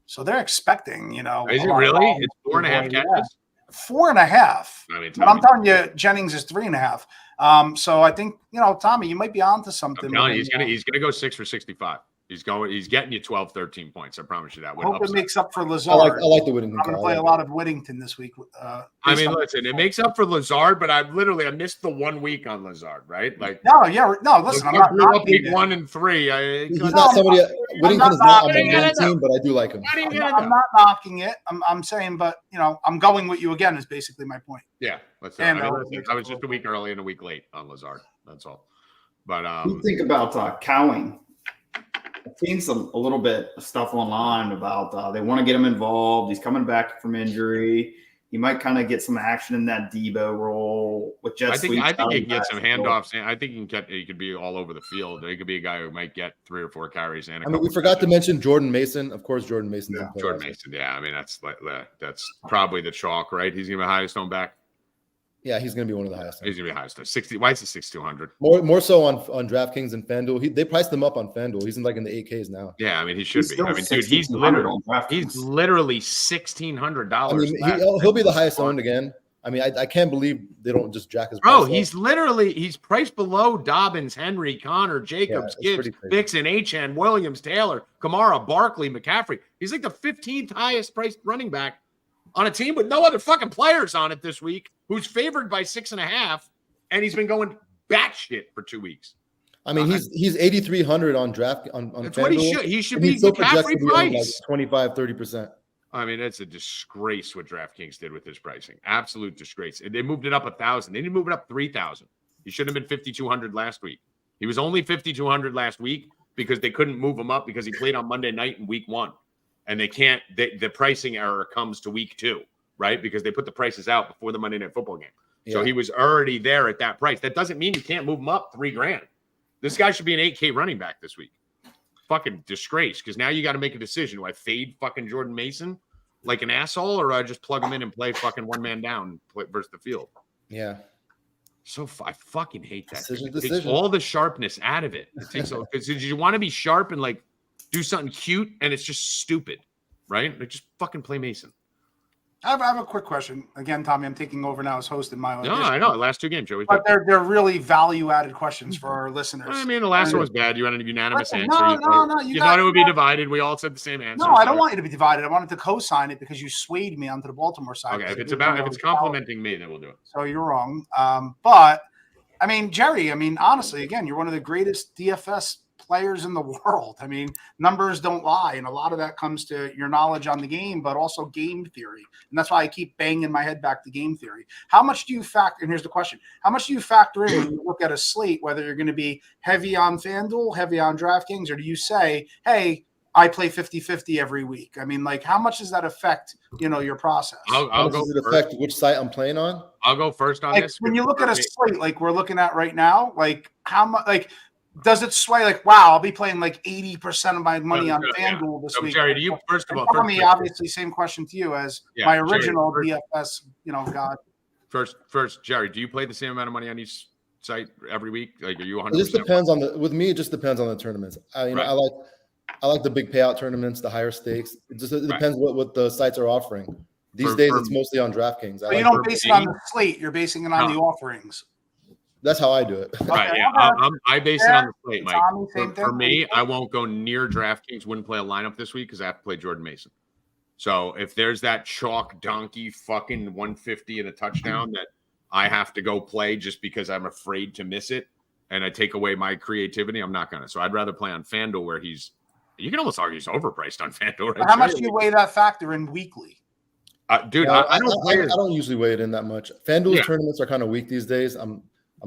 So they're expecting, Is it really? It's 4.5 catches? 4.5. I mean, but I'm telling you, Jennings is 3.5. So I think, Tommy, you might be onto something. I'm telling you, he's gonna go 6 for 65. He's getting you 12, 13 points. I promise you that. I hope it makes up for Lazard. I like the Whittington. I'm going to play a lot of Whittington this week. Listen, it makes up for Lazard, but I missed the 1 week on Lazard, right? Like, listen, I'm not up week 1 and 3. He's not somebody. Whittington is not on the team, but I do like him. I'm not knocking it. I'm saying, but I'm going with you again. Is basically my point. Yeah, I was just a week early and a week late on Lazard. That's all. But you think about Cowing. I've seen a little bit of stuff online about they want to get him involved. He's coming back from injury. He might kind of get some action in that Debo role with Jet Sweep. I think he can get some handoffs. I think he could be all over the field. He could be a guy who might get 3 or 4 carries. And we forgot to mention Jordan Mason. Of course, Jordan Mason. Yeah. Jordan Mason. Yeah, that's probably the chalk, right? He's going to be the highest on back. Yeah, he's going to be one of the highest. He's going to be the highest. 60. Why is he 6,200? More so on DraftKings and FanDuel. They priced him up on FanDuel. He's in the 8Ks now. Yeah, he should be. Dude, he's literally $1,600. I mean, he'll be the highest owned again. I mean, I can't believe they don't just jack his price. Bro, he's priced below Dobbins, Henry, Connor, Jacobs, Gibbs, Dixon, Achane, Williams, Taylor, Kamara, Barkley, McCaffrey. He's like the 15th highest priced running back on a team with no other fucking players on it this week, who's favored by 6.5, and he's been going batshit for 2 weeks. I mean, he's 8,300 on draft on That's FanDuel, what he should. He should be McCaffrey price. 25-30%. I mean, it's a disgrace what DraftKings did with his pricing. Absolute disgrace. They moved it up 1,000. They didn't move it up 3,000. He should have been 5,200 last week. He was only 5,200 last week because they couldn't move him up because he played on Monday night in week 1. And they can't, the pricing error comes to week 2, right? Because they put the prices out before the Monday Night Football game. Yeah. So he was already there at that price. That doesn't mean you can't move him up $3,000. This guy should be an 8K running back this week. Fucking disgrace. Because now you got to make a decision. Do I fade fucking Jordan Mason like an asshole, or do I just plug him in and play fucking one man down versus the field? Yeah. So I fucking hate that. Decision. It takes all the sharpness out of it. It takes because you want to be sharp and like do something cute, and it's just stupid, right? Like just fucking play Mason. I have a quick question. Again, Tommy, I'm taking over now as host in my own. No, I know. Last 2 games, Joey. But they're really value-added questions for our listeners. I mean, the last one was bad. You had a unanimous answer. No. You thought it would be divided. We all said the same answer. No, I don't want you to be divided. I wanted to co-sign it because you swayed me onto the Baltimore side. Okay, if it's complimenting me, then we'll do it. So you're wrong. But I mean, Jerry, honestly, again, you're one of the greatest DFS players in the world. I mean, numbers don't lie. And a lot of that comes to your knowledge on the game, but also game theory. And that's why I keep banging my head back to game theory. How much do you factor, and here's the question, how much do you factor in when you look at a slate, whether you're going to be heavy on FanDuel, heavy on DraftKings, or do you say, hey, I play 50-50 every week? I mean, like, how much does that affect, your process? I'll go does it first. affect which site I'm playing on? I'll go first on Like, this. when you look at a slate like we're looking at right now, like how much, like, does it sway like, wow, I'll be playing like 80% of my money on FanDuel this week? Jerry, do you first of all? Obviously, same question to you as my original DFS, God. First, Jerry, do you play the same amount of money on each site every week? Like, are you 100%? It just depends on with me. It just depends on the tournaments. I like the big payout tournaments, the higher stakes. It depends what the sites are offering. These days, it's mostly on DraftKings. But you don't base it on the slate. You're basing it on the offerings. That's how I do it. Right, yeah. I base it on the slate, Mike. For me, I won't go near DraftKings. Wouldn't play a lineup this week because I have to play Jordan Mason. So if there's that chalk donkey fucking 150 and a touchdown that I have to go play just because I'm afraid to miss it and I take away my creativity, I'm not going to. So I'd rather play on FanDuel where you can almost argue he's overpriced on FanDuel. Right? How much do you weigh that factor in weekly? Dude, I don't usually weigh it in that much. FanDuel's tournaments are kind of weak these days. I'm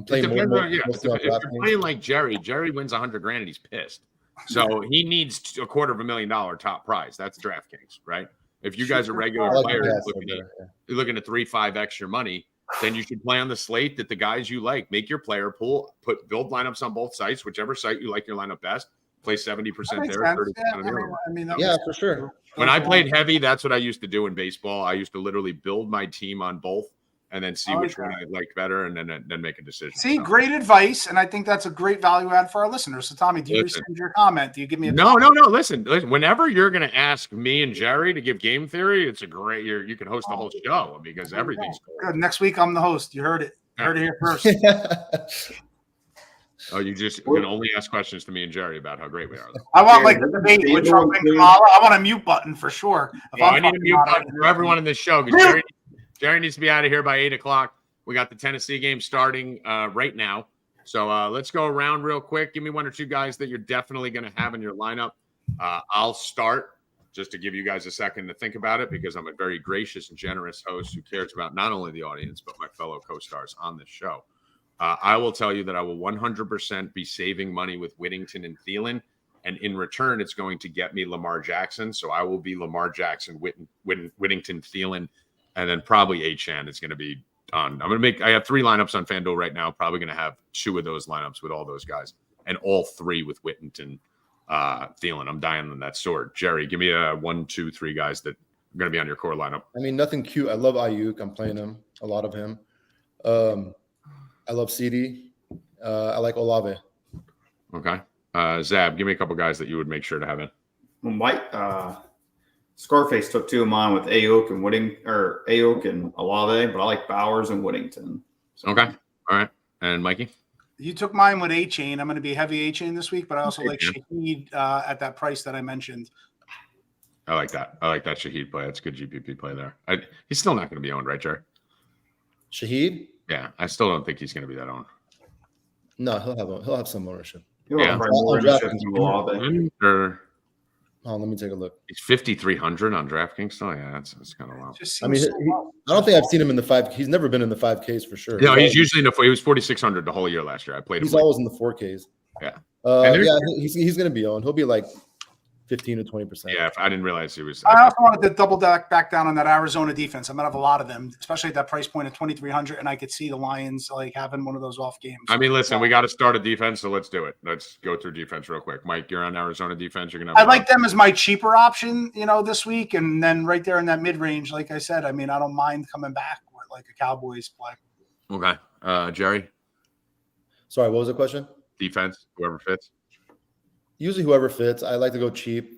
playing more. If you're playing like Jerry wins $100,000 and he's pissed. So he needs $250,000 top prize. That's DraftKings, right? If you guys are regular players you're looking at 3-5 extra money, then you should play on the slate that the guys you like. Make your player pool, build lineups on both sites, whichever site you like your lineup best. Play 70% there, 30% on the other. Yeah, for sure. When I played heavy, that's what I used to do in baseball. I used to literally build my team on both and then see which one I liked better and then make a decision. See, great advice. And I think that's a great value add for our listeners. So, Tommy, do you rescind your comment? Do you give me a No. Listen, whenever you're going to ask me and Jerry to give game theory, it's a great, you can host the whole show because everything's cool. Good. Next week, I'm the host. You heard it. You heard it here first. Oh, you can only ask questions to me and Jerry about how great we are. I want like the debate with Trump and Kamala. I want a mute button for sure. I need a mute button for everyone in this show because Jerry needs to be out of here by 8:00. We got the Tennessee game starting right now. So let's go around real quick. Give me one or two guys that you're definitely going to have in your lineup. I'll start just to give you guys a second to think about it because I'm a very gracious and generous host who cares about not only the audience, but my fellow co-stars on this show. I will tell you that I will 100% be saving money with Whittington and Thielen. And in return, it's going to get me Lamar Jackson. So I will be Lamar Jackson, Whittington, Thielen, and then probably Achane is going to be on. I have 3 lineups on FanDuel right now. Probably going to have 2 of those lineups with all those guys and all 3 with Whittington, Thielen. I'm dying on that sword. Jerry, give me 1, 2, 3 guys that are going to be on your core lineup. I mean, nothing cute. I love Ayuk. I'm playing him, a lot of him. I love CD. I like Olave. Okay. Zab, give me a couple guys that you would make sure to have in. Well, Scarface took 2 of mine with Ayuk and Olave, but I like Bowers and Whittington. So. Okay. All right. And Mikey? You took mine with Achane. I'm going to be heavy Achane this week, but I also like Shaheed at that price that I mentioned. I like that. I like that Shaheed play. That's a good GPP play there. He's still not going to be owned, right, Jerry? Shaheed? Yeah, I still don't think he's going to be that owned. No, he'll have some ownership. Yeah. Let me take a look. He's 5,300 on DraftKings still. Yeah, that's kind of low. I mean, I don't think I've seen him in the 5. He's never been in the 5Ks for sure. No, he's usually in the 4. He was 4,600 the whole year last year. I played him. He's always in the 4Ks. Yeah. He's going to be owned. He'll be like 15 to 20%. Yeah, I didn't realize he was. I also wanted to double back down on that Arizona defense. I'm gonna have a lot of them, especially at that price point of 2,300, and I could see the Lions like having one of those off games. I mean, listen, we got to start a defense, so let's do it. Let's go through defense real quick. Mike, you're on Arizona defense. You're gonna. I like them as my cheaper option, this week, and then right there in that mid range, like I said, I mean, I don't mind coming back with like a Cowboys play. Okay. Jerry, Sorry, what was the question? defense, whoever fits. Usually whoever fits. I like to go cheap.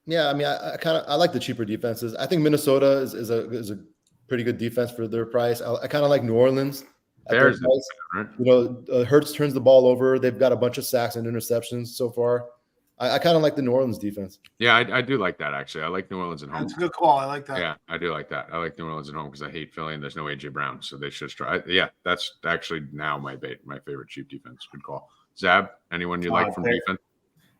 Yeah, I mean, I like the cheaper defenses. I think Minnesota is a pretty good defense for their price. I kind of like New Orleans at their Bears, price. right? You know, Hurts turns the ball over. They've got a bunch of sacks and interceptions so far. I kind of like the New Orleans defense. Yeah, I do like that actually. I like New Orleans at home. That's a good call. I like that. Yeah, I do like that. I like New Orleans at home because I hate Philly and there's no AJ Brown, so they should try. Yeah, that's actually now my favorite cheap defense. Good call. Zab, anyone you like from defense?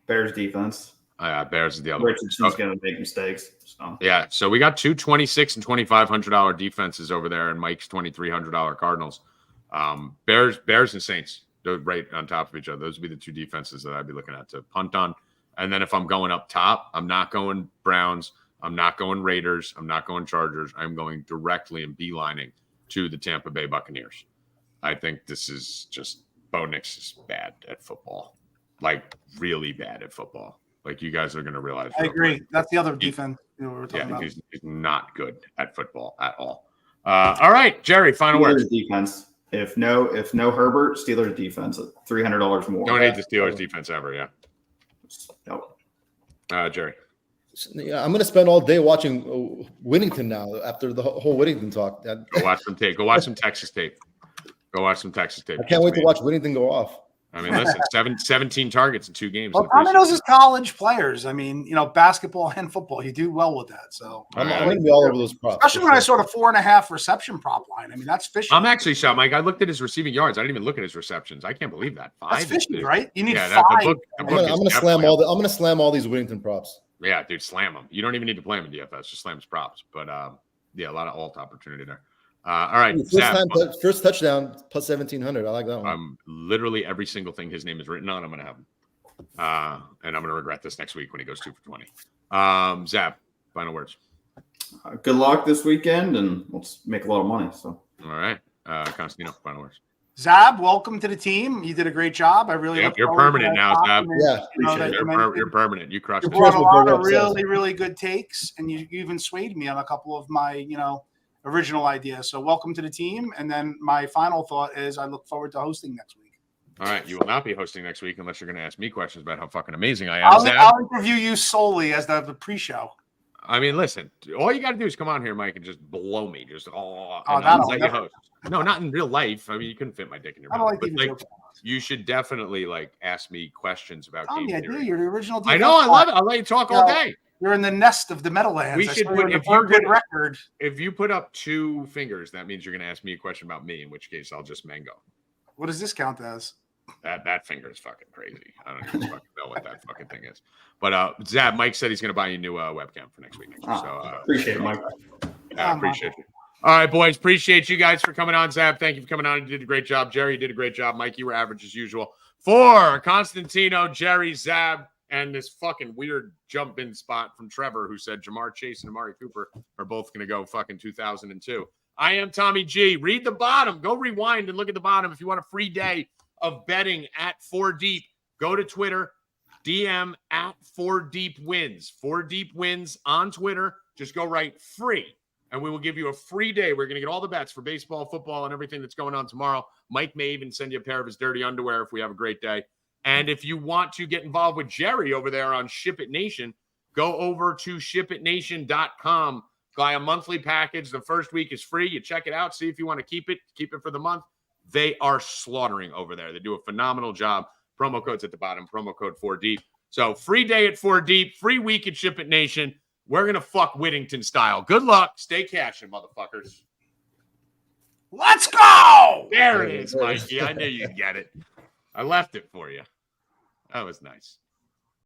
Bears defense. Bears is the other one. Richardson's going to make mistakes. So. Yeah, so we got two $2,600 and $2,500 defenses over there, and Mike's $2,300 Cardinals. Bears and Saints, they're right on top of each other. Those would be the two defenses that I'd be looking at to punt on. And then if I'm going up top, I'm not going Browns. I'm not going Raiders. I'm not going Chargers. I'm going directly and beelining to the Tampa Bay Buccaneers. I think this is just Bo Nix is bad at football, like really bad at football. Like you guys are going to realize. I agree. That's the other defense we're talking about. He's not good at football at all. All right, Jerry, final words. Defense. If no Herbert, Steelers defense at $300 more. Don't hate the Steelers defense ever. Yeah. Nope. Jerry. Yeah, I'm going to spend all day watching Whittington now after the whole Whittington talk. Go watch some tape. Go watch some Texas tape. I can't wait to watch Whittington go off. I mean, listen, 17 targets in 2 games. Well, Tommy knows his college players. I mean, basketball and football, you do well with that. So I'm going to be all over those props. Especially when I saw the 4.5 reception prop line. I mean, that's fishy. I'm actually shocked, Mike. I looked at his receiving yards. I didn't even look at his receptions. I can't believe that. 5. That's fishy, right? You need 5. I'm going to slam all these Whittington props. Yeah, dude, slam them. You don't even need to play them in DFS. Just slam his props. But yeah, a lot of alt opportunity there. All right. First touchdown plus 1,700. I like that one. Literally every single thing his name is written on, I'm going to have him. And I'm going to regret this next week when he goes 2 for 20. Zap, final words. Good luck this weekend, and let's make a lot of money. So. All right. Constantino, final words. Zab, welcome to the team. You did a great job. I really you're permanent now, Zab. Yeah, you're permanent. You crushed it. You brought a lot of really, really good takes, and you even swayed me on a couple of my, original ideas. So welcome to the team. And then my final thought is I look forward to hosting next week. All right. You will not be hosting next week unless you're going to ask me questions about how fucking amazing I am. I'll interview you solely as the pre-show. I mean, listen, all you got to do is come on here, Mike, and just blow me. Just No, not in real life. I mean, you couldn't fit my dick in your mouth. Like you should definitely ask me questions about game theory. theory. You're the original. I know. I love it. I'll let you talk all day. You're in the nest of the Meadowlands. We should put if you put up 2 fingers, that means you're going to ask me a question about me. In which case, I'll just mango. What does this count as? That finger is fucking crazy. I don't even fucking know what that fucking thing is. But Zab, Mike said he's going to buy you a new webcam for next week. So appreciate it, Mike. I appreciate you. All right, boys. Appreciate you guys for coming on. Zab, thank you for coming on. You did a great job. Jerry, you did a great job. Mike, you were average as usual. For Constantino, Jerry, Zab, and this fucking weird jump in spot from Trevor, who said Jamar Chase and Amari Cooper are both going to go fucking 2002. I am Tommy G. Read the bottom. Go rewind and look at the bottom. If you want a free day of betting at 4Deep, go to Twitter, DM at 4Deep Wins. 4Deep Wins on Twitter. Just go right free, and we will give you a free day. We're going to get all the bets for baseball, football, and everything that's going on tomorrow. Mike may even send you a pair of his dirty underwear if we have a great day. And if you want to get involved with Jerry over there on Ship It Nation, go over to shipitnation.com. Buy a monthly package. The first week is free. You check it out. See if you want to keep it for the month. They are slaughtering over there. They do a phenomenal job. Promo code's at the bottom. Promo code 4Deep. So free day at 4Deep. Free week at Ship It Nation. We're going to fuck Whittington style. Good luck. Stay cashing, motherfuckers. Let's go! There it is, Mikey. I knew you'd get it. I left it for you. That was nice.